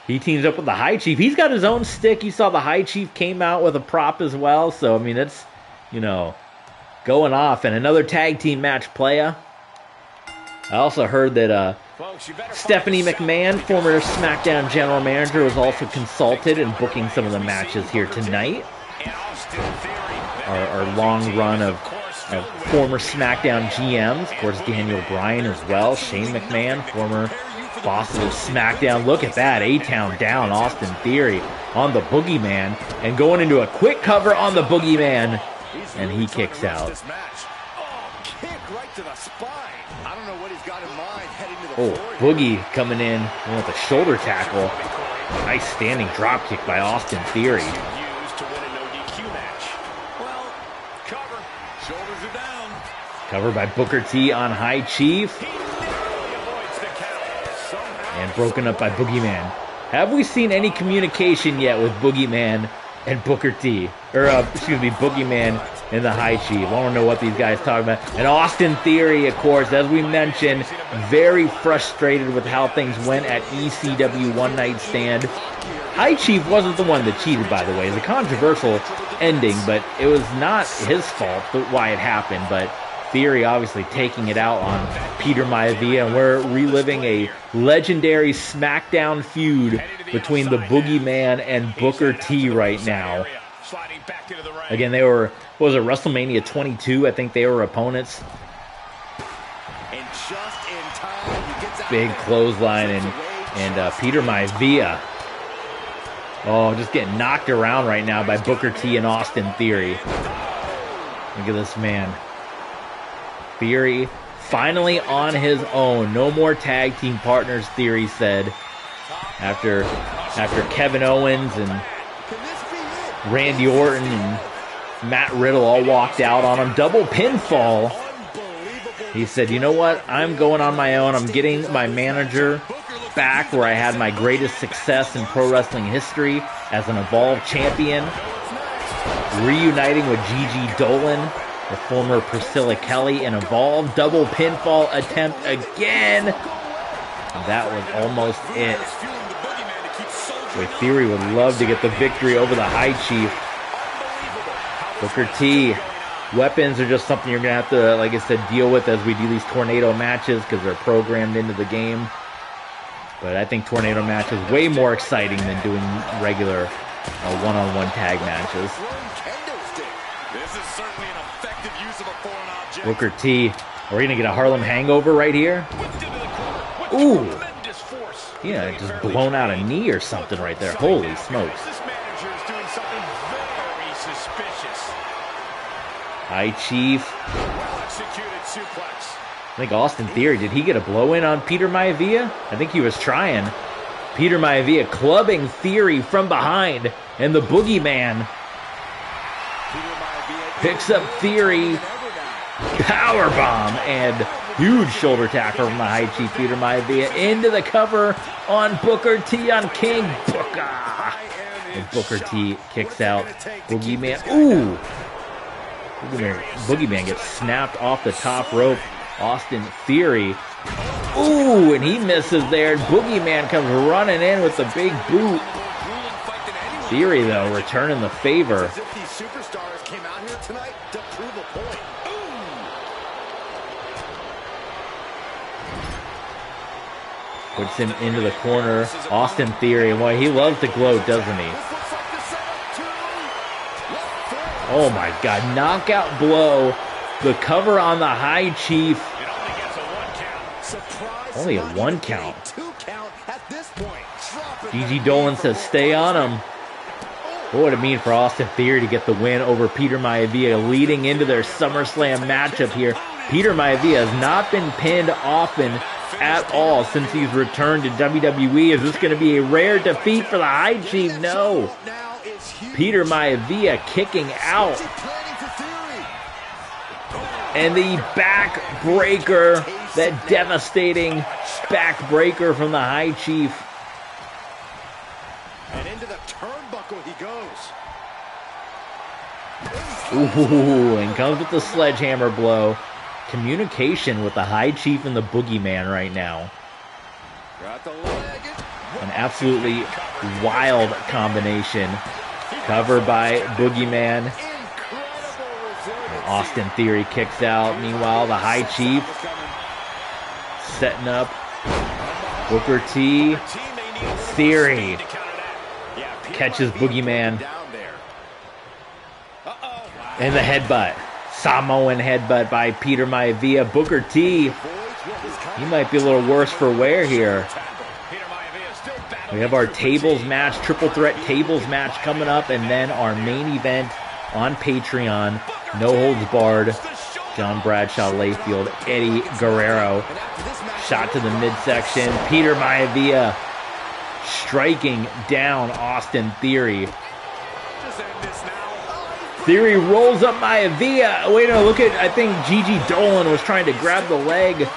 he teams up with the High Chief. He's got his own stick. You saw the High Chief came out with a prop as well. So, I mean, it's, you know, going off. And another tag team match playa. I also heard that Stephanie McMahon, former SmackDown general manager, was also consulted in booking some of the matches here tonight. Our long run of former SmackDown GMs. Of course, Daniel Bryan as well. Shane McMahon, former boss of SmackDown. Look at that. A-Town down. Austin Theory on the Boogeyman. And going into a quick cover on the Boogeyman. And he kicks out. Oh, Boogie coming in with a shoulder tackle. Nice standing drop kick by Austin Theory. Cover by Booker T on High Chief. And broken up by Boogeyman. Have we seen any communication yet with Boogeyman and Booker T. Or, excuse me, Boogeyman and the High Chief. I don't know what these guys talking about. And Austin Theory, of course, as we mentioned, very frustrated with how things went at ECW One Night Stand. High Chief wasn't the one that cheated, by the way. It's a controversial ending, but it was not his fault why it happened. But Theory obviously taking it out on Peter Maivia, and we're reliving a legendary Smackdown feud between the Boogeyman and Booker T right now. Again, they were, what was it, WrestleMania 22? I think they were opponents. Big clothesline, and Peter Maivia, oh, just getting knocked around right now by Booker T and Austin Theory. Look at this man. Theory finally on his own. No more tag team partners, Theory said. After Kevin Owens and Randy Orton and Matt Riddle all walked out on him. Double pinfall. He said, you know what? I'm going on my own. I'm getting my manager back where I had my greatest success in pro wrestling history as an Evolve champion. Reuniting with Gigi Dolan, the former Priscilla Kelly, in Evolve. Double pinfall attempt again. And that was almost it. Boy, Theory would love to get the victory over the High Chief. Booker T. Weapons are just something you're going to have to, like I said, deal with as we do these tornado matches because they're programmed into the game. But I think tornado matches way more exciting than doing regular one-on-one tag matches. Booker T. Are we going to get a Harlem Hangover right here? Ooh. Yeah, just blown out a knee or something right there. Holy smokes. High Chief. I think Austin Theory, did he get a blow-in on Peter Maivia? I think he was trying. Peter Maivia clubbing Theory from behind. And the Boogeyman picks up Theory. Powerbomb and huge shoulder tackle from the High Chief Peter Maivia into the cover on Booker T on King Booker. And Booker T kicks out Boogeyman. Ooh! Boogeyman gets snapped off the top rope. Austin Theory. Ooh, and he misses there. Boogeyman comes running in with the big boot. Theory, though, returning the favor. Puts him into the corner. Austin Theory. Boy, he loves to gloat, doesn't he? Oh my God, knockout blow. The cover on the High Chief. Only a 1 count. Gigi Dolan says stay on him. What would it mean for Austin Theory to get the win over Peter Maivia leading into their SummerSlam matchup here? Peter Maivia has not been pinned often at all since he's returned to WWE. Is this going to be a rare defeat for the High Chief? No. Peter Maivia kicking out. And the backbreaker, that devastating backbreaker from the High Chief. And into the turnbuckle he goes. Ooh, and comes with the sledgehammer blow. Communication with the High Chief and the Boogeyman right now. An absolutely wild combination. Covered by Boogeyman. And Austin Theory kicks out. Meanwhile, the High Chief setting up Booker T. Theory catches Boogeyman. And the headbutt. Samoan headbutt by Peter Maivia. Booker T. He might be a little worse for wear here. We have our tables match, triple threat tables match coming up, and then our main event on Patreon. No holds barred. John Bradshaw Layfield, Eddie Guerrero. Shot to the midsection. Peter Maivia striking down Austin Theory. Theory rolls up Maivia. Wait, no, look at, I think Gigi Dolan was trying to grab the leg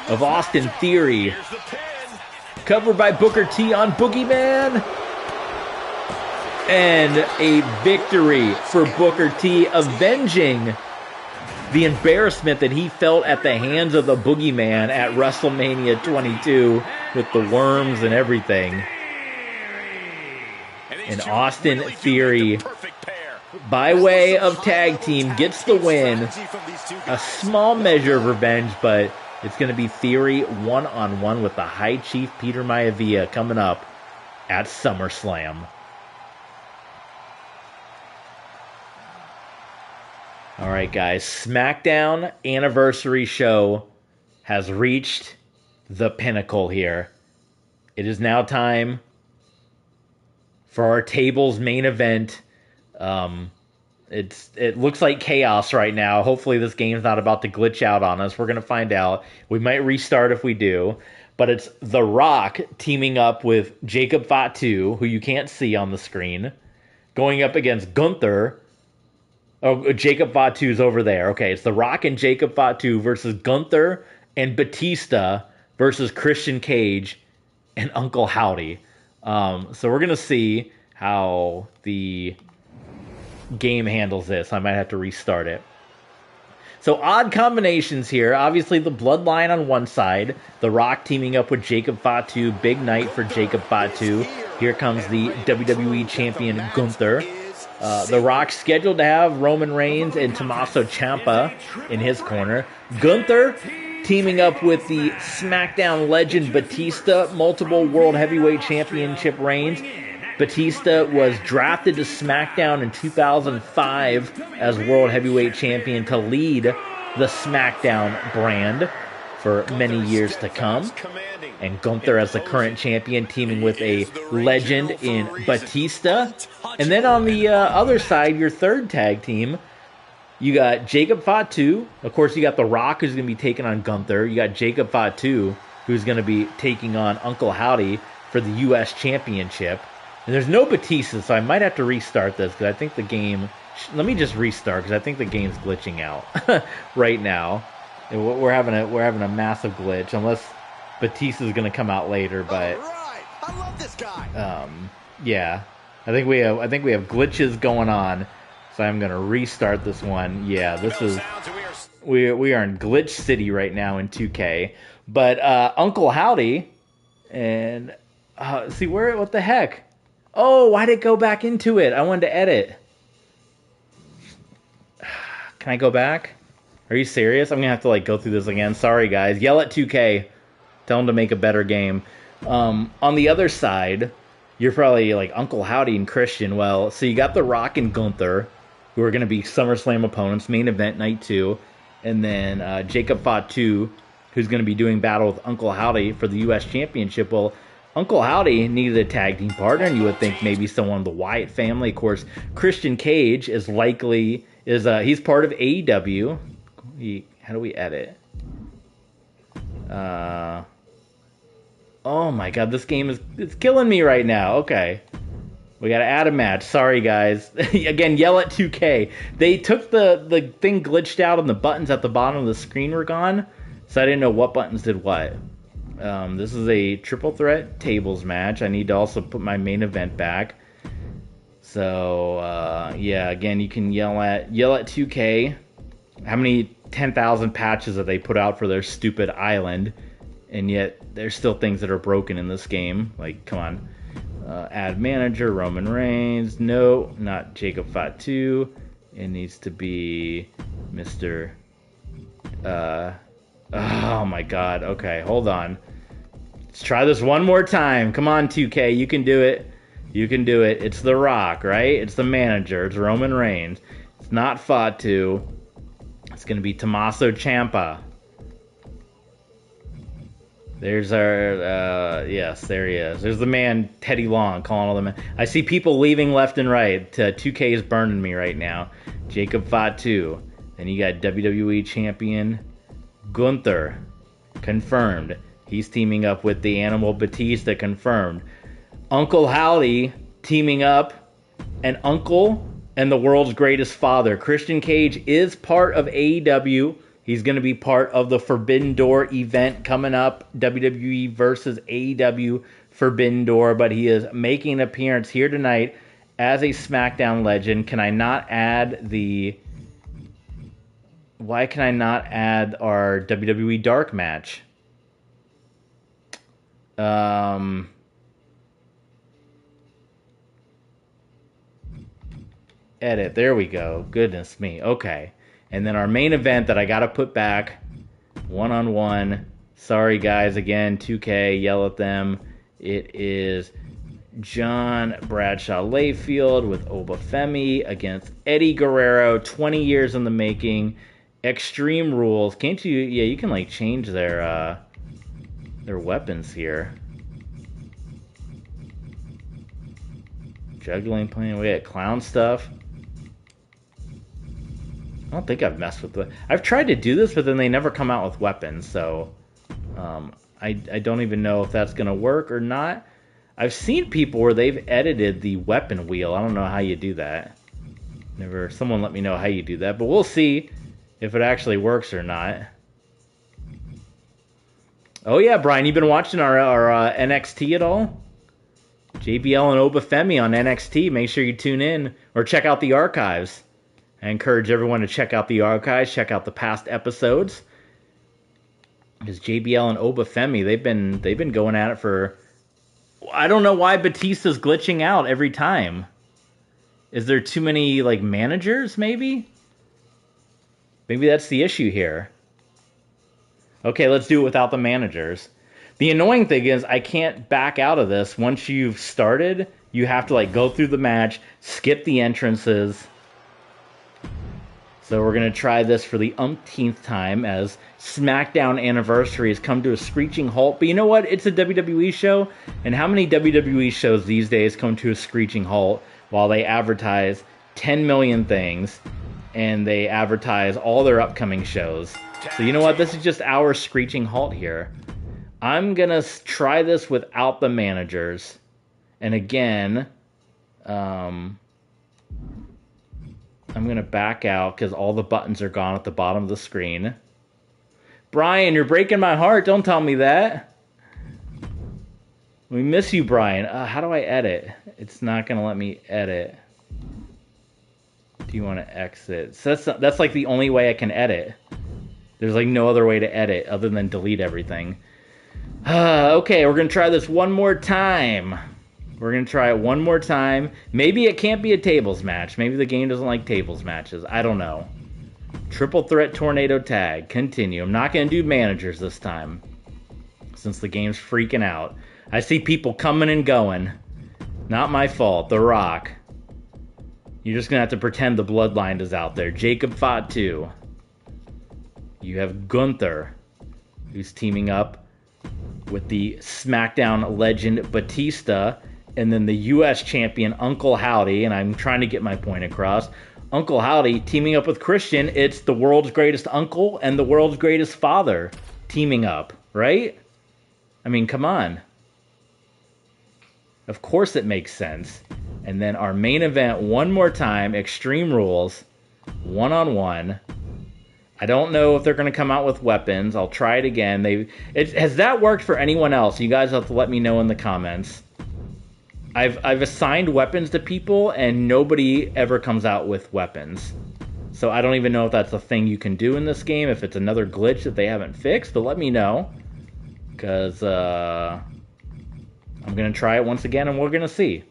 of Austin Theory. Covered by Booker T on Boogeyman. And a victory for Booker T, avenging the embarrassment that he felt at the hands of the Boogeyman at WrestleMania 22 with the worms and everything. And Austin Theory, by way of tag team, gets the win. A small measure of revenge, but it's going to be Theory one-on-one with the High Chief Peter Maivia coming up at SummerSlam. All right, guys. SmackDown Anniversary Show has reached the pinnacle here. It is now time for our table's main event. It looks like chaos right now. Hopefully this game's not about to glitch out on us. We're going to find out. We might restart if we do. But it's The Rock teaming up with Jacob Fatu, who you can't see on the screen, going up against Gunther. Oh, Jacob Fatu's over there. Okay, it's The Rock and Jacob Fatu versus Gunther and Batista versus Christian Cage and Uncle Howdy. So we're going to see how the game handles this. I might have to restart it. So odd combinations here. Obviously the Bloodline on one side. The Rock teaming up with Jacob Fatu. Big night for Jacob Fatu. Here comes the WWE Champion Gunther. The Rock scheduled to have Roman Reigns and Tommaso Ciampa in his corner. Gunther teaming up with the SmackDown legend Batista, multiple World Heavyweight Championship reigns. Batista was drafted to SmackDown in 2005 as World Heavyweight Champion to lead the SmackDown brand for many years to come. And Gunther as the current champion teaming with a legend in Batista. And then on the other side, your third tag team, you got Jacob Fatu. Of course, you got The Rock, who's going to be taking on Gunther. You got Jacob Fatu, who's going to be taking on Uncle Howdy for the U.S. Championship. And there's no Batista, so I might have to restart this because I think the game... Let me just restart because I think the game's glitching out right now. We're having a massive glitch, unless Batista's going to come out later. But I love this guy. Yeah, I think we have glitches going on. So I'm going to restart this one. Yeah, this is... We are in Glitch City right now in 2K. But Uncle Howdy and... see, what the heck? Oh, why did it go back into it? I wanted to edit. Can I go back? Are you serious? I'm going to have to go through this again. Sorry, guys. Yell at 2K. Tell them to make a better game. On the other side, you're probably like Uncle Howdy and Christian. Well, so you got The Rock and Gunther, who are going to be SummerSlam opponents, main event night 2. And then Jacob Fatu, who's going to be doing battle with Uncle Howdy for the U.S. Championship. Well, Uncle Howdy needed a tag team partner, and you would think maybe someone of the Wyatt family. Of course, Christian Cage is likely... he's part of AEW. How do we edit? Oh my god, this game it's killing me right now. Okay. We gotta add a match. Sorry, guys. Again, yell at 2K. They took the thing glitched out and the buttons at the bottom of the screen were gone, so I didn't know what buttons did what. This is a triple threat tables match. I need to also put my main event back. So, yeah, again, you can yell at 2K. How many 10,000 patches have they put out for their stupid island? And yet, there's still things that are broken in this game. Like, come on. Add manager, Roman Reigns. No, not Jacob Fatu. It needs to be Mr. Oh my god. Okay, hold on. Let's try this one more time. Come on, 2K. You can do it. You can do it. It's The Rock, right? It's the manager. It's Roman Reigns. It's not Fatu. It's going to be Tommaso Ciampa. There's our, yes, there he is. There's the man, Teddy Long, calling all the men. I see people leaving left and right. 2K is burning me right now. Jacob Fatu. Then you got WWE Champion Gunther. Confirmed. He's teaming up with the Animal Batista. Confirmed. Uncle Howdy teaming up. And Uncle and the world's greatest father. Christian Cage is part of AEW. He's going to be part of the Forbidden Door event coming up. WWE versus AEW Forbidden Door. But he is making an appearance here tonight as a SmackDown legend. Can I not add the... Why can I not add our WWE Dark match? Edit. There we go. Goodness me. Okay. And then our main event that I got to put back. One-on-one. Sorry, guys. Again, 2K. Yell at them. It is John Bradshaw Layfield with Obafemi against Eddie Guerrero. 20 years in the making. Extreme Rules. Can't you... Yeah, you can, like, change their weapons here. Juggling, playing. We got clown stuff. I don't think I've messed with the... I've tried to do this, but then they never come out with weapons, so... I don't even know if that's going to work or not. I've seen people where they've edited the weapon wheel. I don't know how you do that. Someone let me know how you do that, but we'll see if it actually works or not. Oh yeah, Brian, you been watching our NXT at all? JBL and Obafemi on NXT. Make sure you tune in or check out the archives. I encourage everyone to check out the archives, check out the past episodes. Because JBL and Obafemi, they've been going at it for... I don't know why Batista's glitching out every time. Is there too many, like, managers, maybe? Maybe that's the issue here. Okay, let's do it without the managers. The annoying thing is I can't back out of this. Once you've started, you have to, like, go through the match, skip the entrances. So we're going to try this for the umpteenth time as SmackDown Anniversary has come to a screeching halt. But you know what? It's a WWE show. And how many WWE shows these days come to a screeching halt while they advertise 10 million things and they advertise all their upcoming shows? So you know what? This is just our screeching halt here. I'm going to try this without the managers. And again, I'm going to back out because all the buttons are gone at the bottom of the screen. Brian, you're breaking my heart. Don't tell me that. We miss you, Brian. How do I edit? It's not going to let me edit. Do you want to exit? So that's like the only way I can edit. There's like no other way to edit other than delete everything. Okay, we're going to try this one more time. We're going to try it one more time. Maybe it can't be a tables match. Maybe the game doesn't like tables matches. I don't know. Triple threat tornado tag. Continue. I'm not going to do managers this time, since the game's freaking out. I see people coming and going. Not my fault. The Rock. You're just going to have to pretend the bloodline is out there. Jacob Fatu. You have Gunther, who's teaming up with the SmackDown legend Batista, and then the U.S. champion Uncle Howdy, and I'm trying to get my point across. Uncle Howdy teaming up with Christian. It's the world's greatest uncle and the world's greatest father teaming up, right? I mean, come on. Of course it makes sense. And then our main event, one more time, Extreme Rules, one-on-one. I don't know if they're going to come out with weapons. I'll try it again. Has that worked for anyone else? You guys have to let me know in the comments. I've assigned weapons to people, and nobody ever comes out with weapons. So I don't even know if that's a thing you can do in this game, if it's another glitch that they haven't fixed, but let me know. Because I'm going to try it once again, and we're going to see.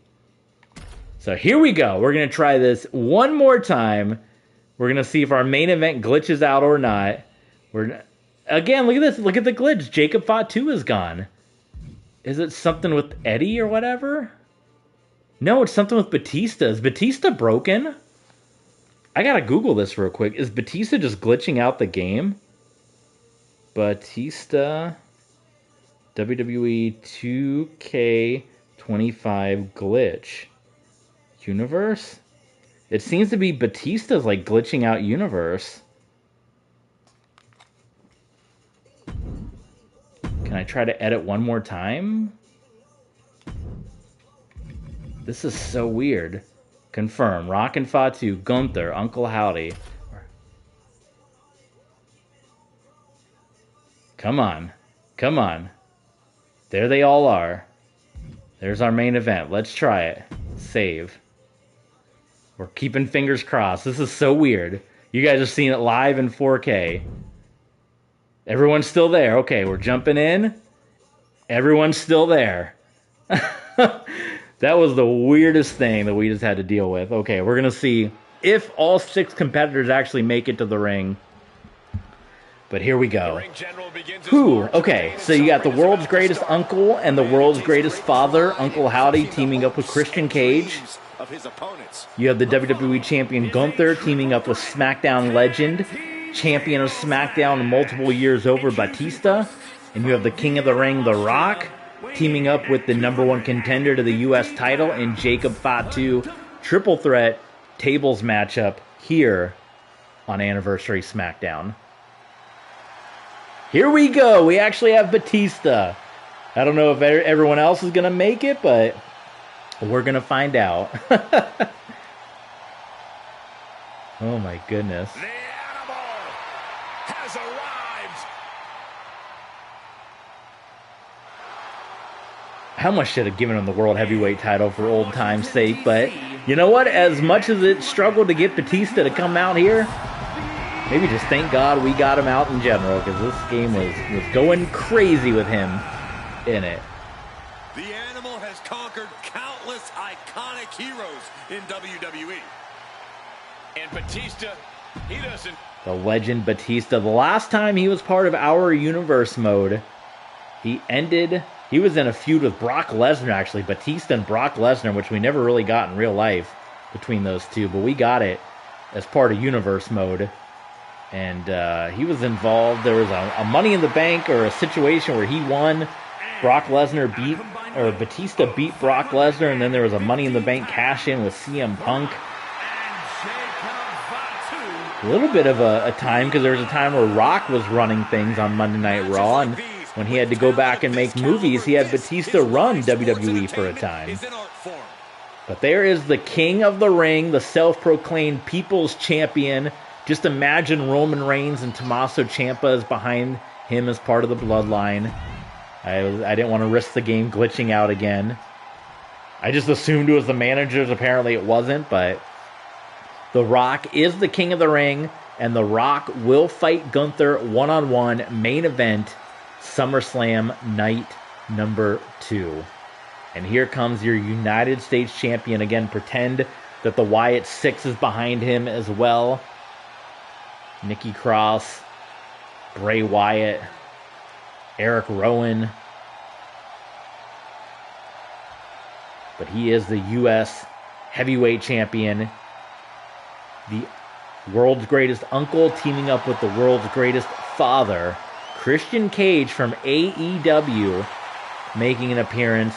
So here we go. We're going to try this one more time. We're going to see if our main event glitches out or not. Again, look at this. Look at the glitch. Jacob Fatu is gone. Is it something with Eddie or whatever? No, it's something with Batista. Is Batista broken? I gotta Google this real quick. Is Batista just glitching out the game? Batista WWE 2K25 glitch. Universe? It seems to be Batista's like glitching out universe. Can I try to edit one more time? This is so weird. Confirm. Rock and Fatu, Gunther, Uncle Howdy. Come on. Come on. There they all are. There's our main event. Let's try it. Save. We're keeping fingers crossed. This is so weird. You guys are seeing it live in 4K. Everyone's still there. Okay, we're jumping in. Everyone's still there. That was the weirdest thing that we just had to deal with. Okay, we're going to see if all 6 competitors actually make it to the ring. But here we go. Who? Okay, so you got the world's greatest uncle and the world's greatest father, Uncle Howdy, teaming up with Christian Cage. You have the WWE Champion Gunther teaming up with SmackDown legend, champion of SmackDown multiple years over, Batista. And you have the King of the Ring, The Rock, teaming up with the #1 contender to the U.S. title in Jacob Fatu. Triple threat tables matchup here on Anniversary SmackDown. Here we go. We actually have Batista. I don't know if everyone else is going to make it, but we're going to find out. Oh my goodness. The animal has arrived. How much should have given him the World Heavyweight title for old time's sake, but you know what? As much as it struggled to get Batista to come out here, maybe just thank God we got him out in general, because this game was going crazy with him in it. The animal has conquered countless iconic heroes in WWE. And Batista, he doesn't... The legend Batista. The last time he was part of our universe mode, he was in a feud with Brock Lesnar, actually. Batista and Brock Lesnar, which we never really got in real life between those two, but we got it as part of universe mode. And he was involved. There was a Money in the Bank or a situation where he won. Batista beat Brock Lesnar, and then there was a Money in the Bank cash-in with CM Punk. A little bit of a time, because there was a time where Rock was running things on Monday Night Raw, and when he had to go back and make movies, he had Batista run WWE for a time. But there is the King of the Ring, the self-proclaimed People's Champion. Just imagine Roman Reigns and Tommaso Ciampa is behind him as part of the bloodline. I didn't want to risk the game glitching out again. I just assumed it was the managers. Apparently it wasn't, but The Rock is the King of the Ring, and The Rock will fight Gunther one-on-one main event SummerSlam night number 2. And here comes your United States Champion. Again, pretend that the Wyatt Six is behind him as well. Nikki Cross, Bray Wyatt, Eric Rowan. But he is the U.S. Heavyweight Champion. The world's greatest uncle teaming up with the world's greatest father. Christian Cage from AEW making an appearance.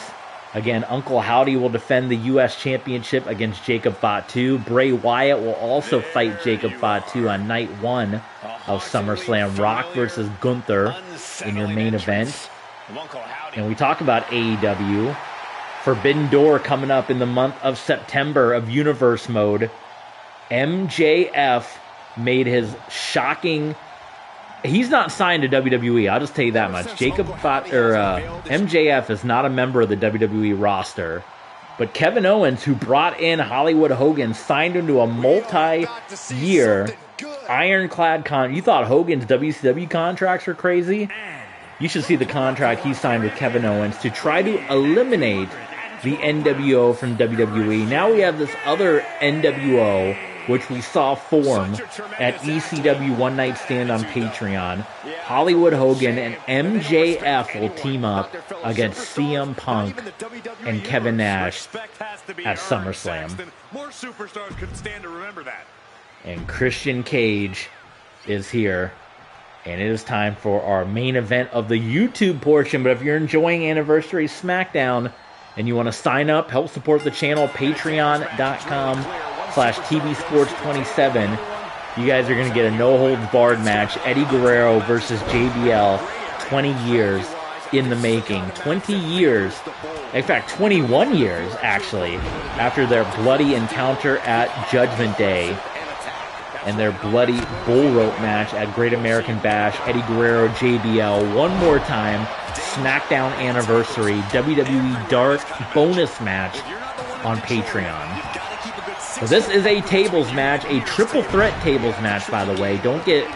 Again, Uncle Howdy will defend the U.S. Championship against Jacob Fatu. Bray Wyatt will also fight Jacob Fatu on night 1 of SummerSlam. Rock versus Gunther in your main event. And we talk about AEW. Forbidden Door coming up in the month of September of Universe Mode. MJF made his shocking... He's not signed to WWE, I'll just tell you that much. MJF is not a member of the WWE roster. But Kevin Owens, who brought in Hollywood Hogan, signed him to a multi-year ironclad contract. You thought Hogan's WCW contracts were crazy? You should see the contract he signed with Kevin Owens to try to eliminate the NWO from WWE. Now we have this other NWO, which we saw form at ECW One Night Stand on Patreon. Hollywood Hogan and MJF will team up against CM Punk and Kevin Nash at SummerSlam. And Christian Cage is here. And it is time for our main event of the YouTube portion. But if you're enjoying Anniversary SmackDown and you want to sign up, help support the channel, patreon.com/TVSports27. You guys are going to get a no-holds-barred match. Eddie Guerrero versus JBL. 20 years in the making. 20 years, in fact, 21 years, actually, after their bloody encounter at Judgment Day and their bloody bull rope match at Great American Bash. Eddie Guerrero, JBL, one more time. SmackDown Anniversary WWE Dark bonus match on Patreon. So this is a tables match, a triple threat tables match, by the way. Don't get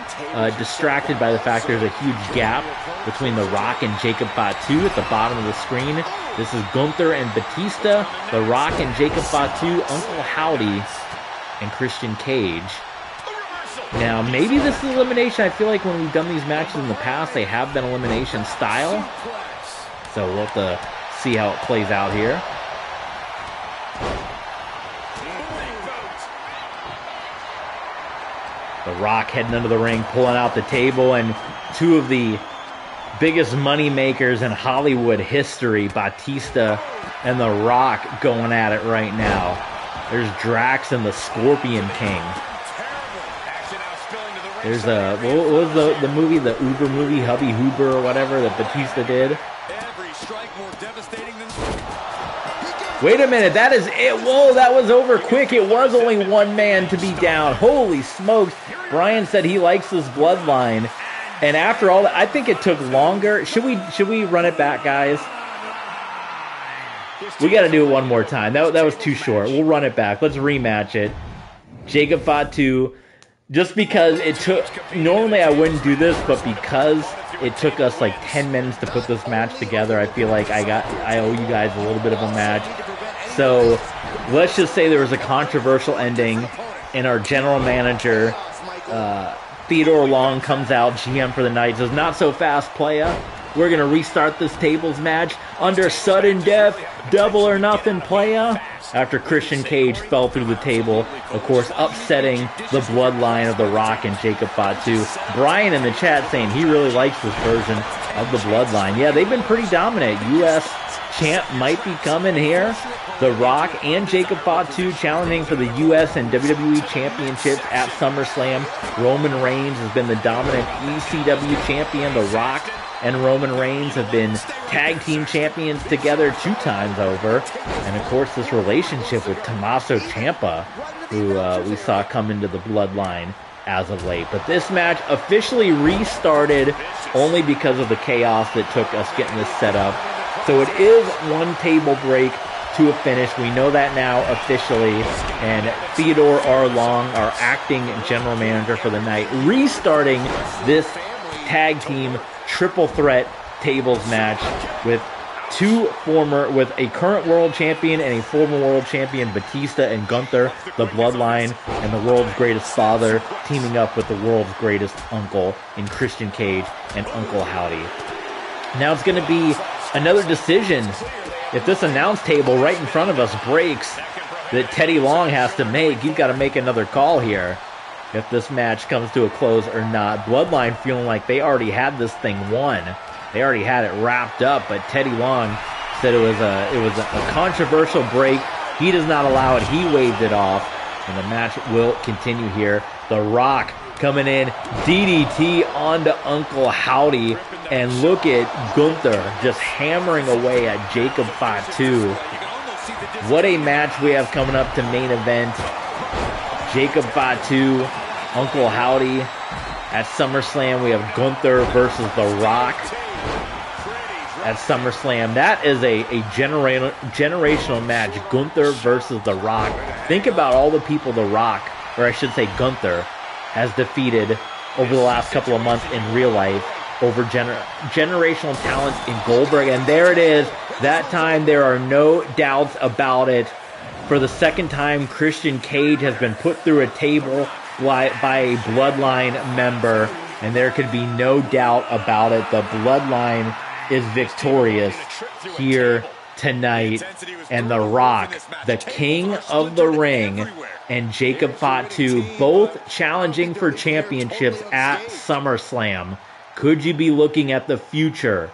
distracted by the fact there's a huge gap between The Rock and Jacob Fatu at the bottom of the screen. This is Gunther and Batista, The Rock and Jacob Fatu, Uncle Howdy, and Christian Cage. Now, maybe this is elimination. I feel like when we've done these matches in the past, they have been elimination style. So we'll have to see how it plays out here. The Rock heading into the ring, pulling out the table, and two of the biggest money makers in Hollywood history, Batista and The Rock, going at it right now. There's Drax and the Scorpion King. There's what was the movie, the Uber movie, Hubby Hoover or whatever that Batista did? Wait a minute, that is it. Whoa, that was over quick. It was only one man to be down. Holy smokes. Brian said he likes this bloodline. And after all that, I think it took longer. Should we run it back, guys? We got to do it one more time. That was too short. We'll run it back. Let's rematch it. Jacob Fatu, just because it took, normally I wouldn't do this, but because it took us like 10 minutes to put this match together, I feel like I owe you guys a little bit of a match. So let's just say there was a controversial ending, and our general manager, Theodore Long, comes out, GM for the night, says, "Not so fast, playa. We're going to restart this tables match under sudden death, double or nothing, playa." After Christian Cage fell through the table, of course, upsetting the bloodline of The Rock and Jacob Fatu. Brian in the chat saying he really likes this version of the bloodline. Yeah, they've been pretty dominant. U.S. champ might be coming here. The Rock and Jacob Fatu challenging for the U.S. and WWE championships at SummerSlam. Roman Reigns has been the dominant ECW champion. The Rock and Roman Reigns have been tag team champions together 2 times over. And, of course, this relationship with Tommaso Ciampa, who we saw come into the bloodline as of late. But this match officially restarted only because of the chaos that took us getting this set up. So it is one table break to a finish. We know that now officially. And Theodore R. Long, our acting general manager for the night, restarting this tag team triple threat tables match with with a current world champion and a former world champion, Batista and Gunther, the Bloodline, and the world's greatest father, teaming up with the world's greatest uncle in Christian Cage and Uncle Howdy. Now it's going to be another decision. If this announce table right in front of us breaks, that Teddy Long has to make, he's got to make another call here if this match comes to a close or not. Bloodline feeling like they already had this thing won. They already had it wrapped up, but Teddy Long said it was a controversial break. He does not allow it. He waved it off, and the match will continue here. The Rock coming in, DDT onto Uncle Howdy, and look at Gunther just hammering away at Jacob Fatu. What a match we have coming up to main event. Jacob Fatu, Uncle Howdy. At SummerSlam, we have Gunther versus The Rock. At SummerSlam, that is a generational match. Gunther versus The Rock. Think about all the people The Rock, or I should say Gunther, has defeated over the last couple of months in real life, over generational talents in Goldberg. And there it is. That time, there are no doubts about it. For the second time, Christian Cage has been put through a table by a Bloodline member, and there could be no doubt about it. The Bloodline is victorious here tonight, and The Rock, the king of the ring, and Jacob Fatu both challenging for championships at SummerSlam. Could you be looking at the future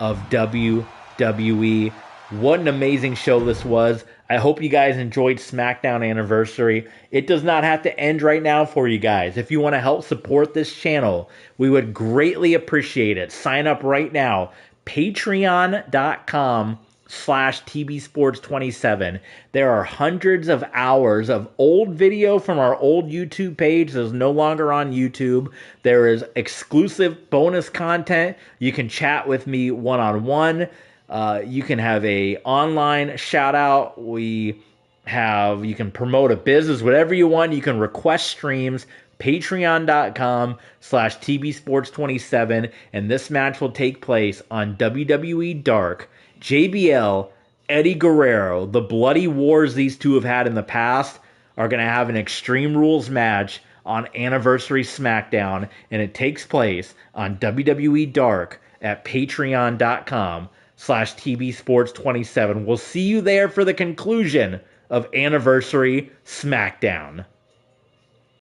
of WWE? What an amazing show this was. I hope you guys enjoyed Smackdown Anniversary. It does not have to end right now for you guys. If you want to help support this channel, we would greatly appreciate it. Sign up right now. Patreon.com/TBSports27. There are hundreds of hours of old video from our old YouTube page that is no longer on YouTube. There is exclusive bonus content. You can chat with me one-on-one. You can have a online shout out. We you can promote a business, whatever you want. You can request streams, patreon.com/tbsports27, and this match will take place on WWE Dark. JBL, Eddie Guerrero, the bloody wars these two have had in the past, are going to have an Extreme Rules match on Anniversary Smackdown, and it takes place on WWE Dark at patreon.com/tbsports27. We'll see you there for the conclusion of Anniversary Smackdown.